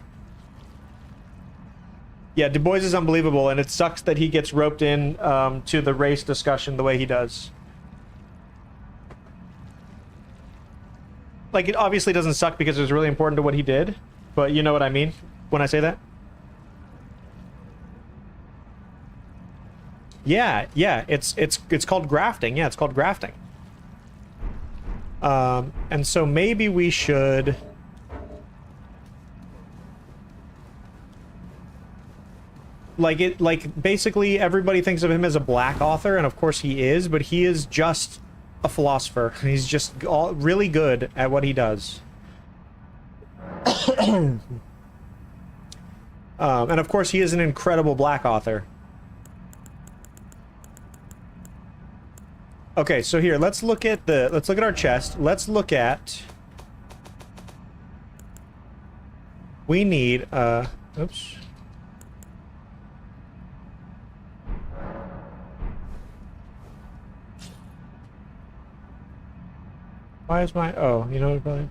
Yeah, Du Bois is unbelievable, and it sucks that he gets roped in to the race discussion the way he does. Like, it obviously doesn't suck because it was really important to what he did, but you know what I mean when I say that? Yeah, it's called grafting. Yeah, it's called grafting. And so maybe we should... Like basically everybody thinks of him as a black author, and of course he is, but he is just a philosopher. He's just really good at what he does. And of course he is an incredible black author. Okay, so here, let's look at our chest. Let's look at... We need, oops. Why is my... Oh, you know what, probably...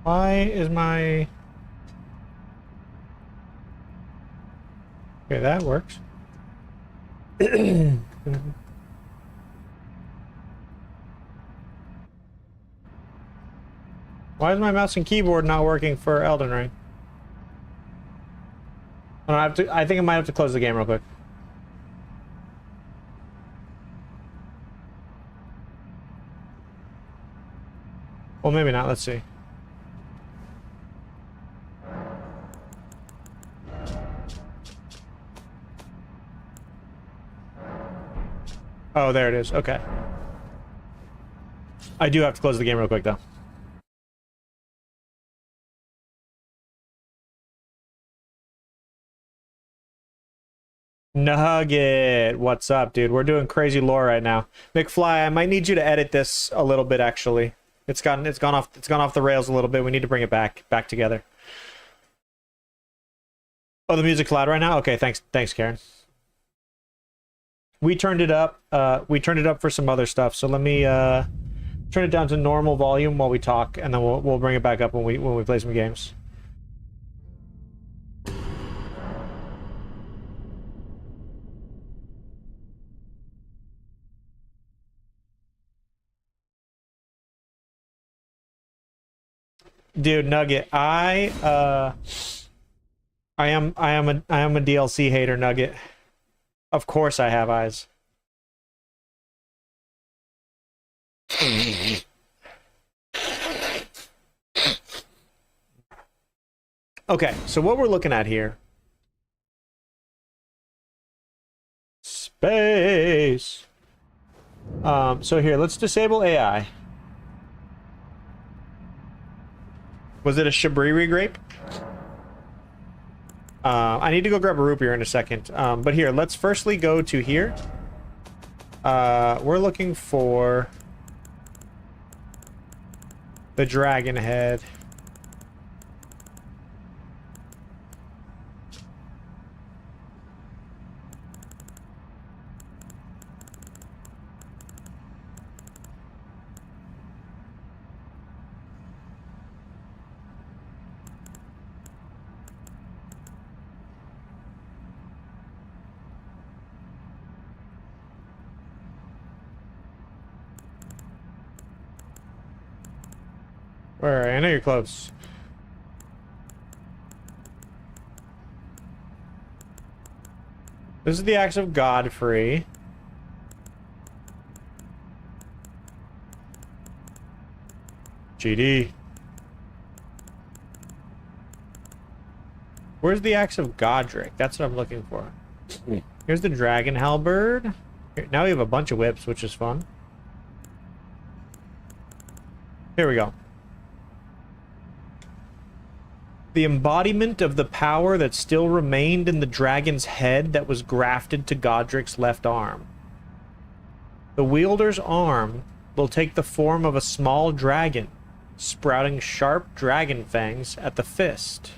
Why is my... Okay, that works. Why is my mouse and keyboard not working for Elden Ring? I think I might have to close the game real quick. Well, maybe not. Let's see. Oh, there it is. Okay. I do have to close the game real quick, though. Nugget, what's up, dude? We're doing crazy lore right now. McFly, I might need you to edit this a little bit, actually. It's gone off the rails a little bit. We need to bring it back together. Oh, the music's loud right now? Okay, thanks, Karen. We turned it up. We turned it up for some other stuff. So let me turn it down to normal volume while we talk, and then we'll bring it back up when we play some games. Dude, Nugget, I am a DLC hater, Nugget. Of course I have eyes. Okay, so what we're looking at here. Space. So here, let's disable AI. Was it a Shabriri grape? I need to go grab a root beer in a second. But here, let's firstly go to here. We're looking for the dragon head. Alright, I know you're close. This is the axe of Godfrey. GD. Where's the axe of Godric? That's what I'm looking for. Here's the dragon halberd. Here, now we have a bunch of whips, which is fun. Here we go. The embodiment of the power that still remained in the dragon's head that was grafted to Godric's left arm. The wielder's arm will take the form of a small dragon, sprouting sharp dragon fangs at the fist.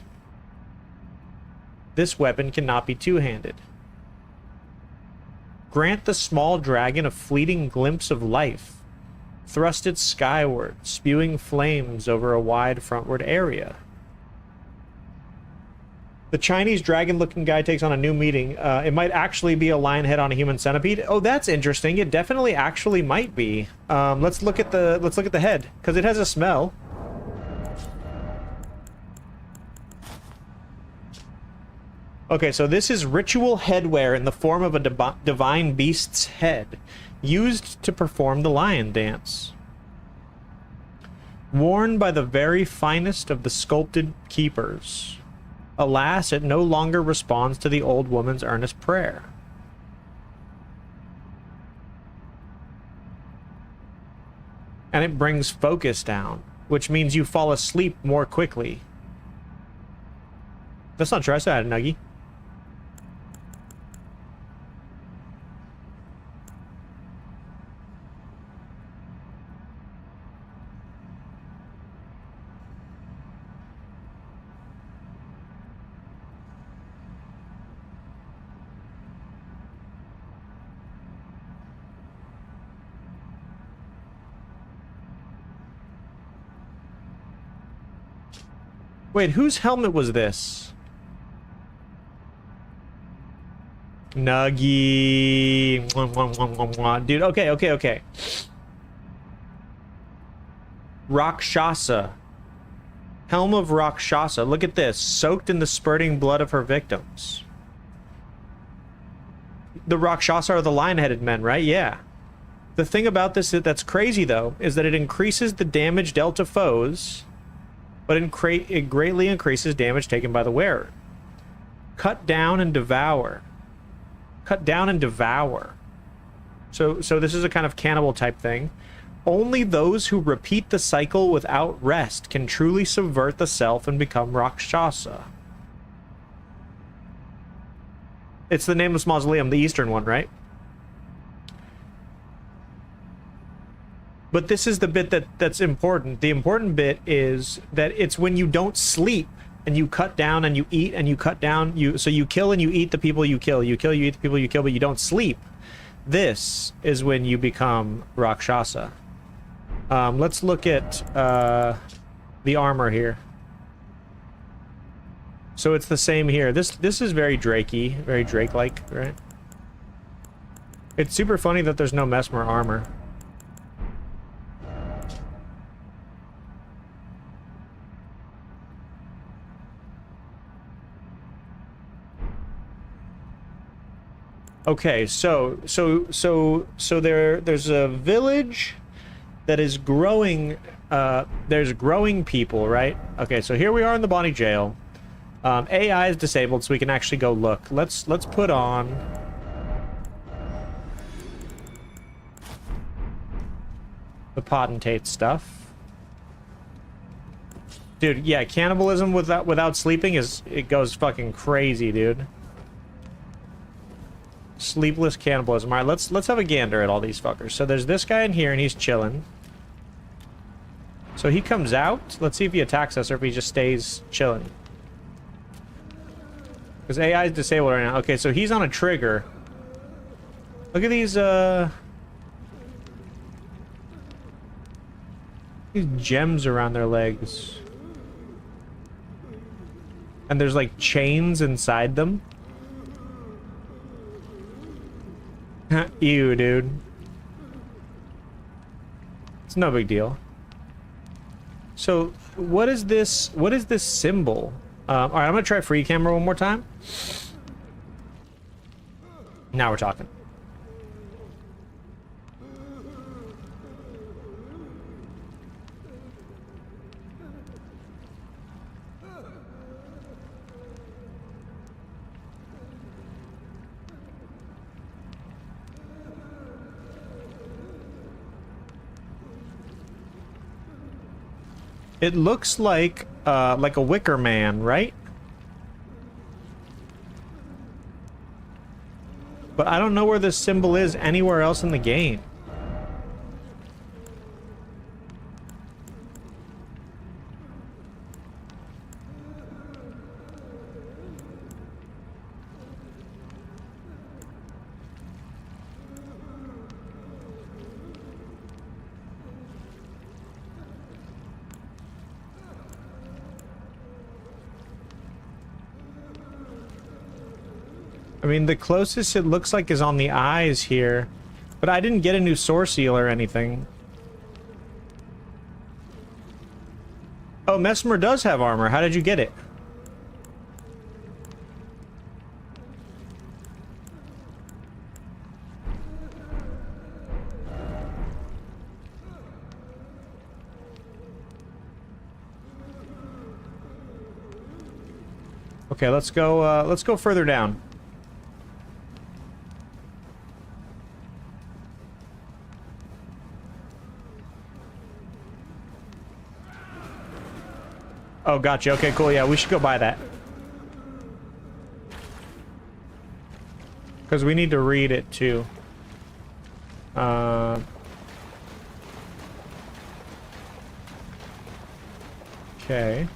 This weapon cannot be two-handed. Grant the small dragon a fleeting glimpse of life. Thrust it skyward, spewing flames over a wide frontward area. The Chinese dragon-looking guy takes on a new meaning. It might actually be a lion head on a human centipede. Oh, that's interesting. It definitely actually might be. Let's look at the head, because it has a smell. Okay, so this is ritual headwear in the form of a divine beast's head, used to perform the lion dance. Worn by the very finest of the sculpted keepers. Alas, it no longer responds to the old woman's earnest prayer. And it brings focus down, which means you fall asleep more quickly. That's not true, I said I had a nuggie. Wait, whose helmet was this? Nuggy. Dude, okay. Rakshasa. Helm of Rakshasa. Look at this. Soaked in the spurting blood of her victims. The Rakshasa are the lion-headed men, right? Yeah. The thing about this that's crazy, though, is that it increases the damage dealt to foes, but it greatly increases damage taken by the wearer. Cut down and devour. Cut down and devour. So this is a kind of cannibal type thing. Only those who repeat the cycle without rest can truly subvert the self and become Rakshasa. It's the nameless mausoleum, the eastern one, right? But this is the bit that's important. The important bit is that it's when you don't sleep and you cut down and you eat and you cut down, so you kill and you eat the people you kill. You kill, you eat the people you kill, but you don't sleep. This is when you become Rakshasa. Let's look at the armor here. So it's the same here. This is very Drakey, very Drake-like, right? It's super funny that there's no Mesmer armor. Okay, so there's a village that is growing. There's growing people, right? Okay, so here we are in the Bonnie jail. AI is disabled, so we can actually go look. Let's put on the potentate stuff. Dude, yeah, cannibalism without sleeping it goes fucking crazy, dude. Sleepless cannibalism. All right, let's have a gander at all these fuckers. So there's this guy in here, and he's chilling. So he comes out. Let's see if he attacks us or if he just stays chilling. Because AI is disabled right now. Okay, so he's on a trigger. Look at these gems around their legs. And there's like chains inside them. Ew, dude. It's no big deal. So, what is this? What is this symbol? All right, I'm gonna try free camera one more time. Now we're talking. It looks like a Wicker Man, right? But I don't know where this symbol is anywhere else in the game. I mean, the closest it looks like is on the eyes here. But I didn't get a new sword seal or anything. Oh, Mesmer does have armor. How did you get it? Okay, let's go further down. Oh, gotcha. Okay, cool. Yeah, we should go buy that. Because we need to read it, too. Okay.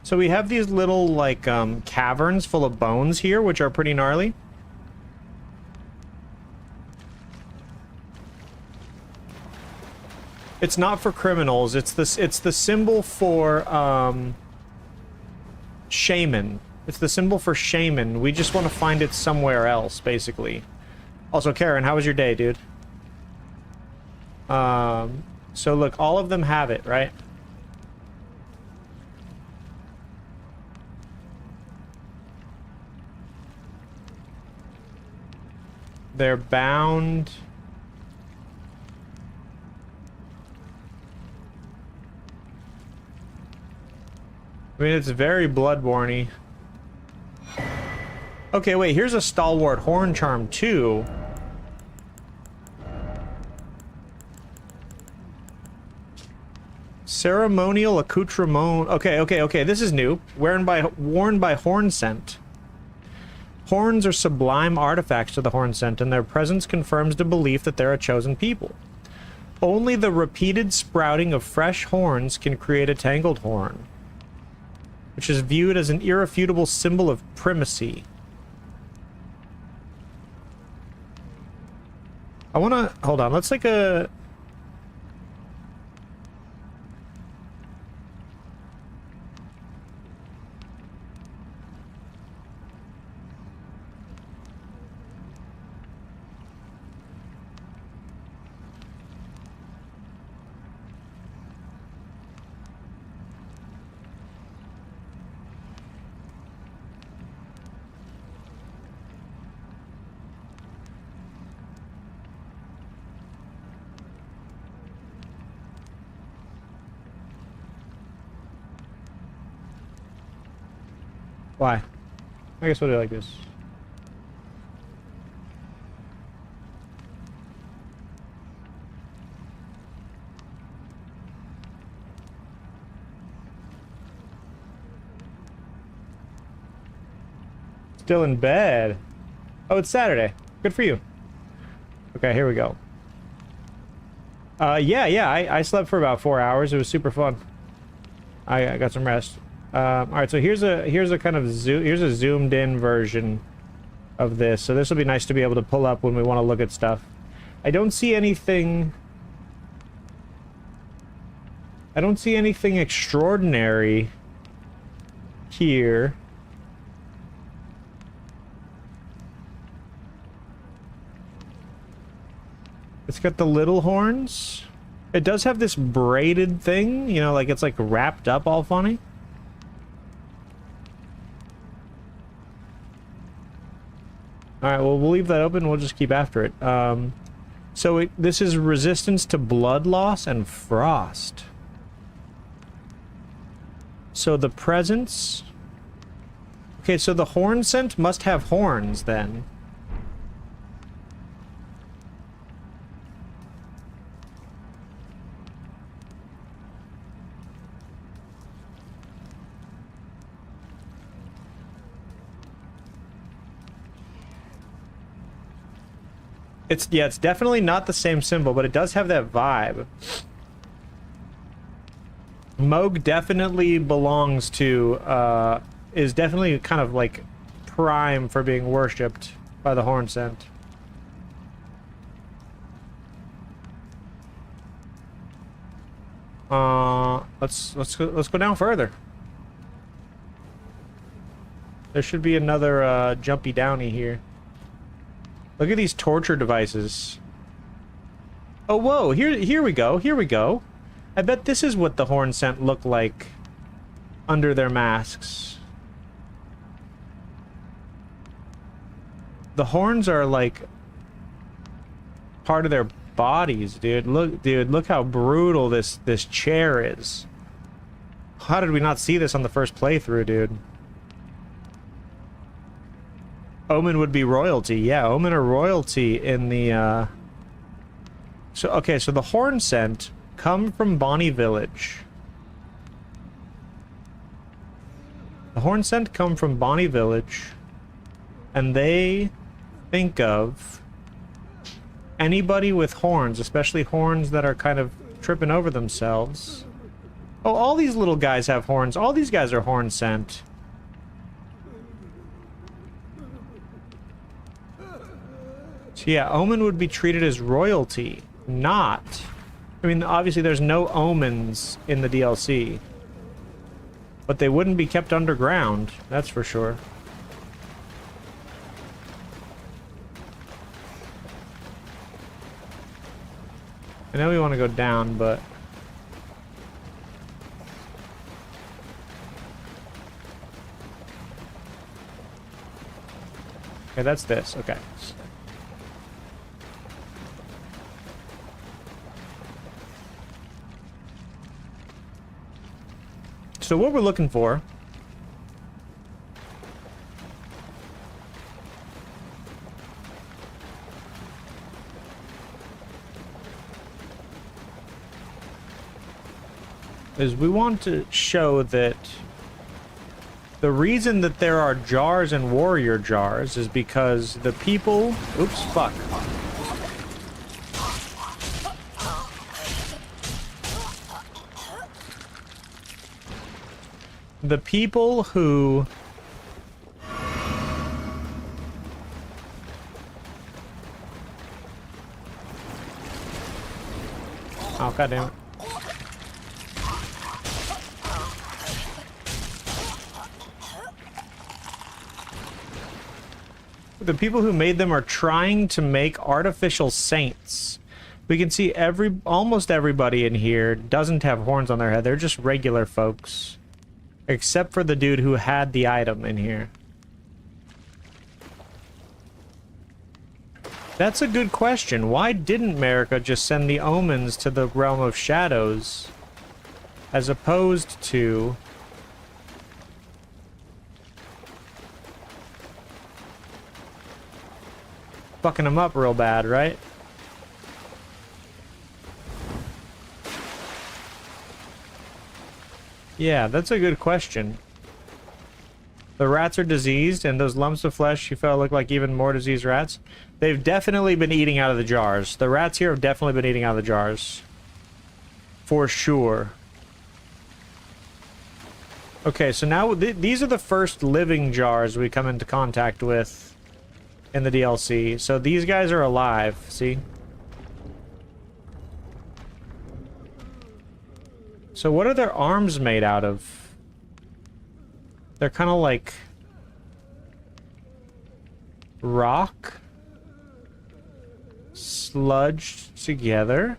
So we have these little, like, caverns full of bones here, which are pretty gnarly. It's not for criminals. It's the symbol for, shaman. It's the symbol for shaman. We just want to find it somewhere else, basically. Also, Karen, how was your day, dude? So look, all of them have it, right? They're bound. I mean, it's very Bloodborne-y. Okay, wait, here's a Stalwart Horn Charm, too. Ceremonial accoutrement. Okay, this is new. Worn by Horn Scent. Horns are sublime artifacts to the Horn Scent, and their presence confirms the belief that they're a chosen people. Only the repeated sprouting of fresh horns can create a tangled horn, which is viewed as an irrefutable symbol of primacy. I wanna... Hold on, let's like a... Why? I guess we'll do it like this. Still in bed. Oh, it's Saturday. Good for you. Okay, here we go. Yeah, I slept for about 4 hours. It was super fun. I got some rest. All right, so here's a kind of here's a zoomed in version of this. So this will be nice to be able to pull up when we want to look at stuff. I don't see anything extraordinary here. It's got the little horns. It does have this braided thing, you know, like it's like wrapped up all funny. Alright, well, we'll leave that open. We'll just keep after it. This is resistance to blood loss and frost. So the presence... Okay, so the horn scent must have horns, then. It's definitely not the same symbol, but it does have that vibe. Moog definitely belongs to, is definitely kind of like prime for being worshipped by the Horn Scent. Let's go down further. There should be another jumpy downy here. Look at these torture devices. Oh, whoa, here we go. I bet this is what the Horn Scent look like under their masks. The horns are like part of their bodies, dude. Look how brutal this chair is. How did we not see this on the first playthrough, dude? Omen would be royalty. Yeah, Omen are royalty in the, So, okay, so the Horn Scent come from Bonnie Village. The Horn Scent come from Bonnie Village, and they think of anybody with horns, especially horns that are kind of tripping over themselves. Oh, all these little guys have horns. All these guys are Horn Scent. So yeah, Omen would be treated as royalty, not... I mean, obviously there's no omens in the DLC. But they wouldn't be kept underground, that's for sure. I know we want to go down, but... Okay, that's this. Okay. So what we're looking for is we want to show that the reason that there are jars and warrior jars is because the people... Oops, fuck. The people who... Oh, goddammit. The people who made them are trying to make artificial saints. We can see almost everybody in here doesn't have horns on their head. They're just regular folks. Except for the dude who had the item in here. That's a good question. Why didn't America just send the omens to the realm of shadows as opposed to... fucking them up real bad, right? Yeah, that's a good question. The rats are diseased, and those lumps of flesh you felt look like even more diseased rats. They've definitely been eating out of the jars. The rats here have definitely been eating out of the jars. For sure. Okay, so now these are the first living jars we come into contact with in the DLC. So these guys are alive, see? So what are their arms made out of? They're kind of like rock sludged together.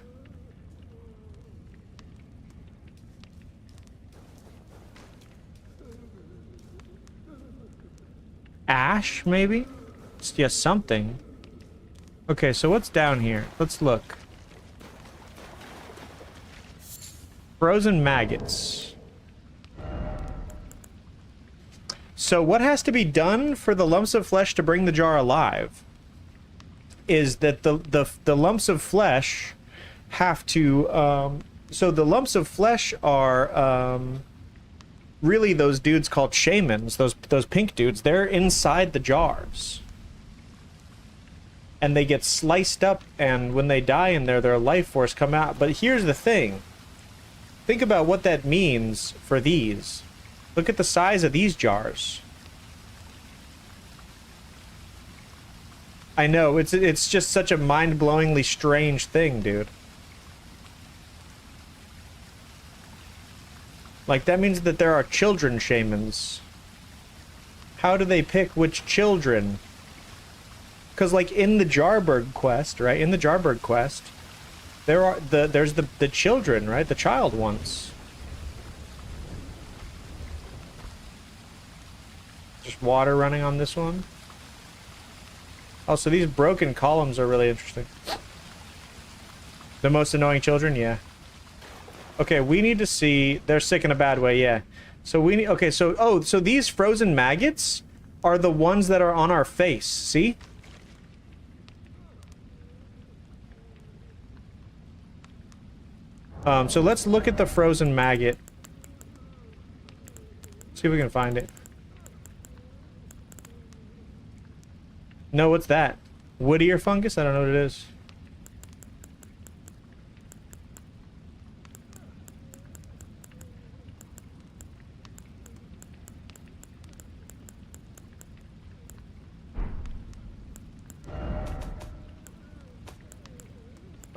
Ash, maybe? It's just something. Okay, so what's down here? Let's look. Frozen maggots. So what has to be done for the lumps of flesh to bring the jar alive is that the lumps of flesh have to... so the lumps of flesh are... really those dudes called shamans, those pink dudes. They're inside the jars. And they get sliced up, and when they die in there, their life force come out. But here's the thing. Think about what that means for these. Look at the size of these jars. I know, it's just such a mind-blowingly strange thing, dude. Like, that means that there are children shamans. How do they pick which children? Because, like, in the Jarberg quest, right? In the Jarberg quest, there's the children, right? The child ones. Just water running on this one. Oh, so these broken columns are really interesting. The most annoying children? Yeah. Okay, we need to see... They're sick in a bad way, yeah. So we need... Okay, so... Oh, so these frozen maggots are the ones that are on our face, see? So let's look at the frozen maggot. See if we can find it. No, what's that? Woody or fungus? I don't know what it is.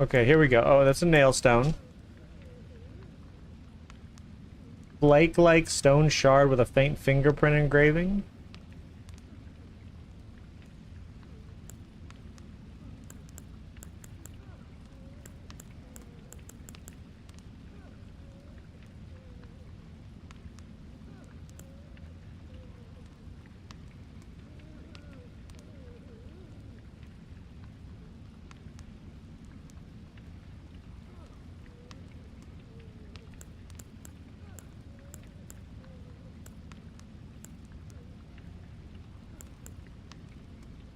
Okay, here we go. Oh, that's a nail stone. flake-like stone shard with a faint fingerprint engraving.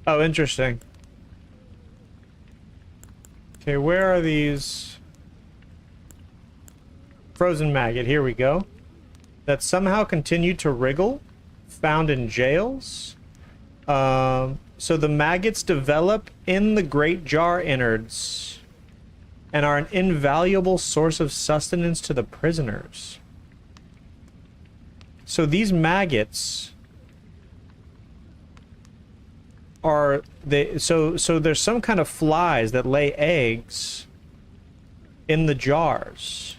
Oh, interesting. Okay, where are these? Frozen maggot, here we go. That somehow continue to wriggle. Found in jails. So the maggots develop in the great jar innards and are an invaluable source of sustenance to the prisoners. So these maggots are so there's some kind of flies that lay eggs in the jars.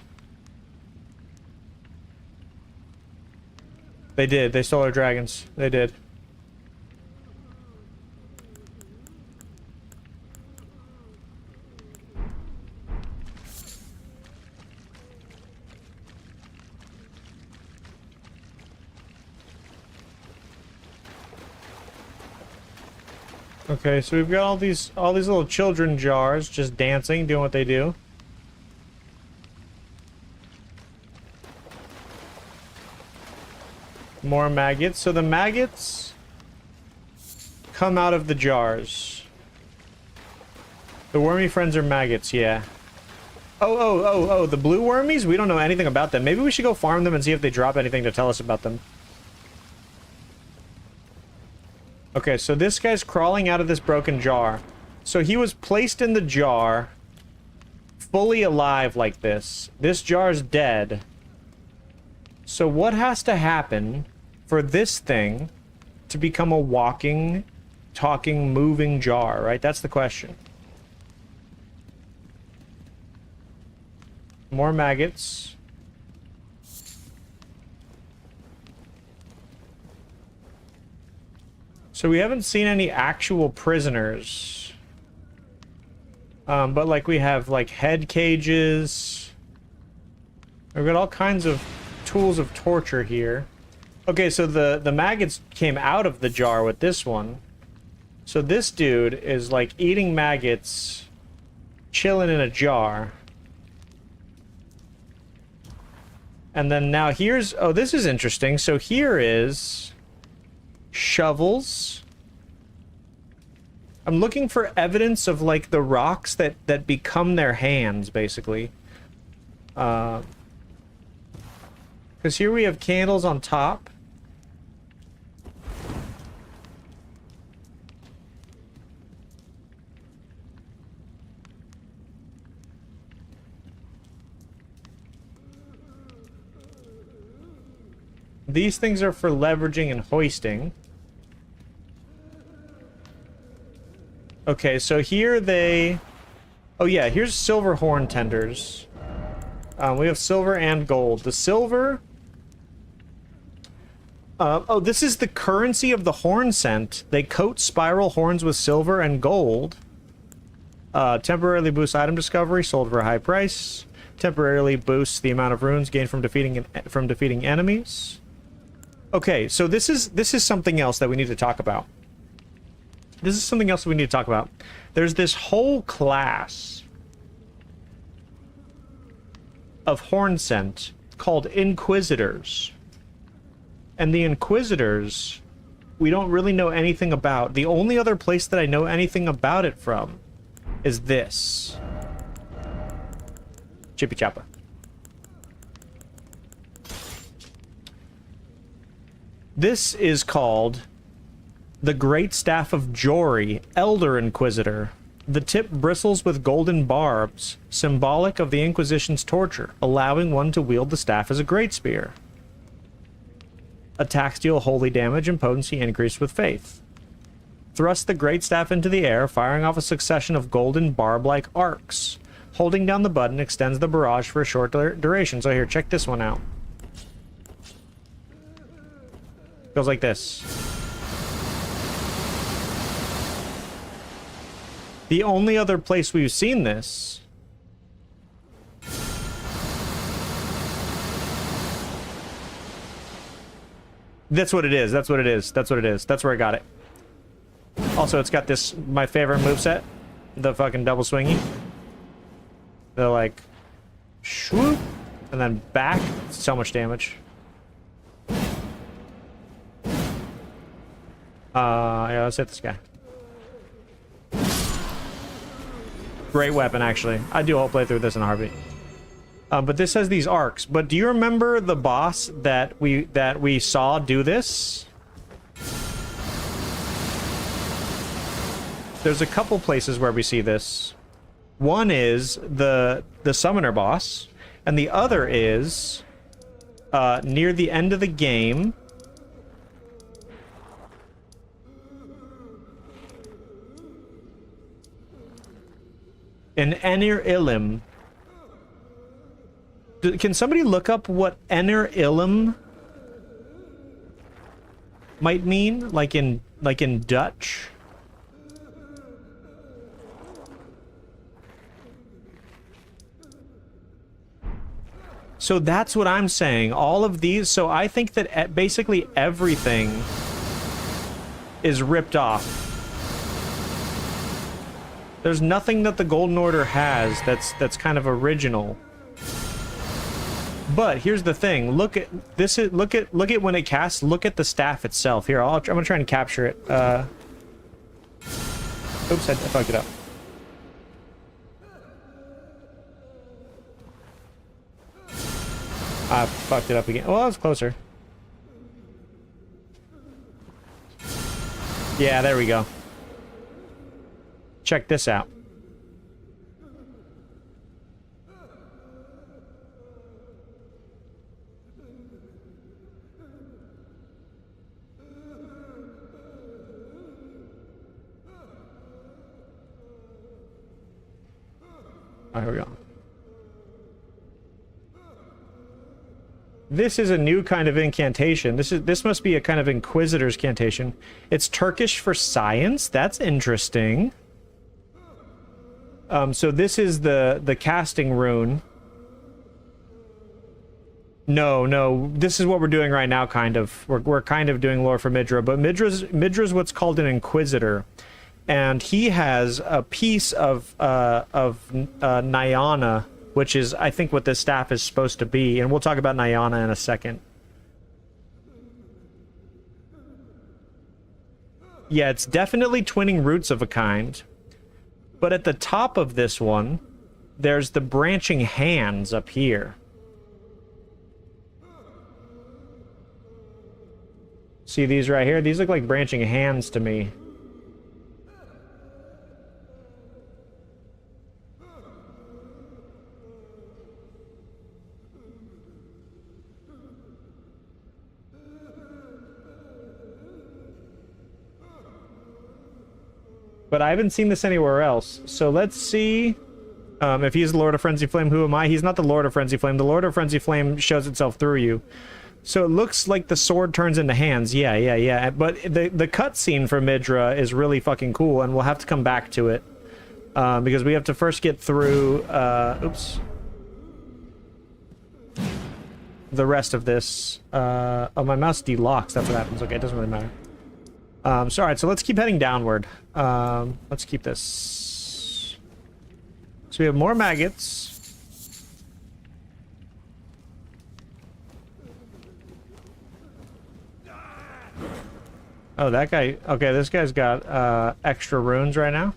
They did. They stole our dragons. They did. Okay, so we've got all these little children jars just dancing, doing what they do. More maggots. So the maggots come out of the jars. The wormy friends are maggots, yeah. Oh, the blue wormies? We don't know anything about them. Maybe we should go farm them and see if they drop anything to tell us about them. Okay, so this guy's crawling out of this broken jar. So he was placed in the jar, fully alive like this. This jar's dead. So what has to happen for this thing to become a walking, talking, moving jar, right? That's the question. More maggots. So we haven't seen any actual prisoners. But like we have like head cages. We've got all kinds of tools of torture here. Okay, so the maggots came out of the jar with this one. So this dude is like eating maggots, chilling in a jar. And then now here's, oh, this is interesting. So here is shovels. I'm looking for evidence of like the rocks that become their hands, basically. Because here we have candles on top. These things are for leveraging and hoisting. Okay, so here they... Oh yeah, here's silver horn tenders. We have silver and gold. The silver... oh, this is the currency of the horn scent. They coat spiral horns with silver and gold. Temporarily boosts item discovery, sold for a high price. Temporarily boosts the amount of runes gained from defeating enemies. Okay, so this is something else that we need to talk about. This is something else that we need to talk about. There's this whole class of horn scent called Inquisitors. And the Inquisitors, we don't really know anything about. The only other place that I know anything about it from is this. Chippy Chappa. This is called the Great Staff of Jory, Elder Inquisitor. The tip bristles with golden barbs, symbolic of the Inquisition's torture, allowing one to wield the staff as a great spear. Attacks deal holy damage and potency increased with faith. Thrust the great staff into the air, firing off a succession of golden barb-like arcs. Holding down the button extends the barrage for a short duration. So here, check this one out. Goes like this. The only other place we've seen this that's what it is. That's what it is. That's what it is. That's where I got it. Also, it's got this, my favorite moveset, the fucking double swingy. They're like, swoop, and then back. So much damage. Yeah, let's hit this guy. Great weapon, actually. I'd do a whole playthrough with this in a heartbeat. But this has these arcs. But do you remember the boss that we saw do this? There's a couple places where we see this. One is the summoner boss, and the other is near the end of the game. In Enir Ilim. Can somebody look up what Enir Ilim might mean? Like in Dutch? So that's what I'm saying. All of these, so I think that basically everything is ripped off. There's nothing that the Golden Order has that's kind of original. But here's the thing. Look at this. Look at when it casts. Look at the staff itself. Here, I'm gonna try and capture it. Oops, I fucked it up. I fucked it up again. Well, that was closer. Yeah, there we go. Check this out. Oh, here we go. This is a new kind of incantation. This must be a kind of Inquisitor's cantation. It's Turkish for science. That's interesting. So this is the casting rune. No, this is what we're doing right now, kind of. We're kind of doing lore for Midra, but Midra's what's called an Inquisitor. And he has a piece of Nyana, which is, I think, what this staff is supposed to be. And we'll talk about Nyana in a second. Yeah, it's definitely twinning roots of a kind. But at the top of this one, there's the branching hands up here. See these right here? These look like branching hands to me. But I haven't seen this anywhere else. So let's see if he's the Lord of Frenzy Flame. Who am I? He's not the Lord of Frenzy Flame. The Lord of Frenzy Flame shows itself through you. So it looks like the sword turns into hands. Yeah. But the cutscene for Midra is really fucking cool, and we'll have to come back to it. Because we have to first get through... oops. The rest of this. Oh, my mouse delocks. That's what happens. Okay, it doesn't really matter. So, alright, so let's keep heading downward. Let's keep this. So we have more maggots. Oh, that guy. Okay, this guy's got extra runes right now.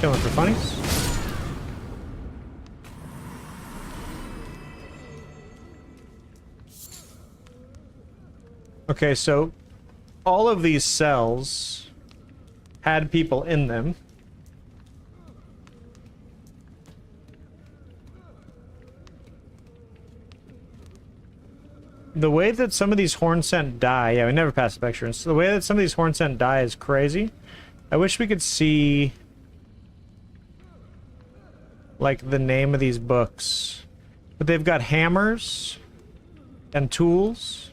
Killing for funnies. Okay, so all of these cells had people in them. The way that some of these horn scent die, yeah, we never passed the picture. So the way that some of these horn scent die is crazy. I wish we could see like the name of these books. But they've got hammers and tools.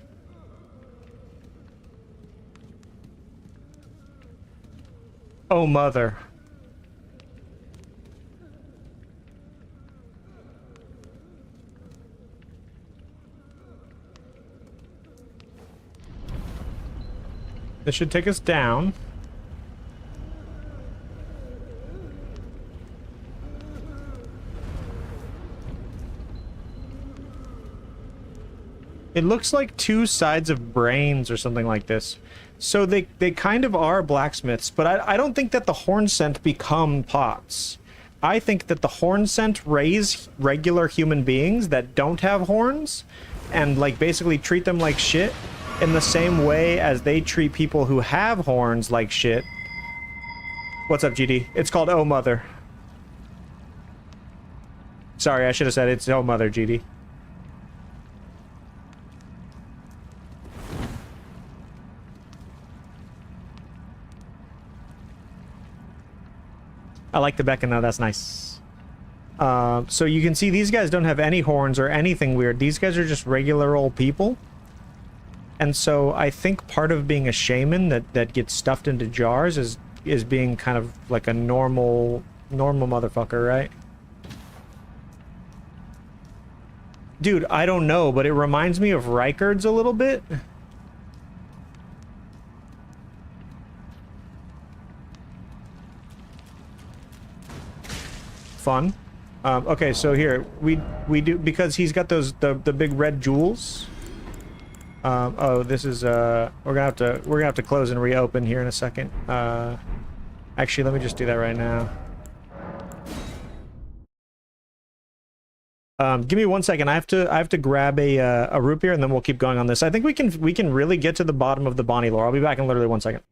Oh, mother. This should take us down. It looks like two sides of brains or something like this. So they kind of are blacksmiths, but I don't think that the horn scent become pots. I think that the horn scent raise regular human beings that don't have horns and like basically treat them like shit in the same way as they treat people who have horns like shit. What's up, GD? It's called Oh Mother. Sorry, I should have said it's Oh Mother, GD. I like the beacon though, that's nice. So you can see these guys don't have any horns or anything weird. These guys are just regular old people. And so I think part of being a shaman that gets stuffed into jars is being kind of like a normal motherfucker, right? Dude, I don't know, but it reminds me of Reichard's a little bit. Fun. Okay, so here we do, because he's got those the big red jewels. Oh, this is we're gonna have to close and reopen here in a second. Actually, let me just do that right now. Give me 1 second. I have to grab a root beer and then we'll keep going on this. I think we can really get to the bottom of the Bonnie lore. I'll be back in literally 1 second.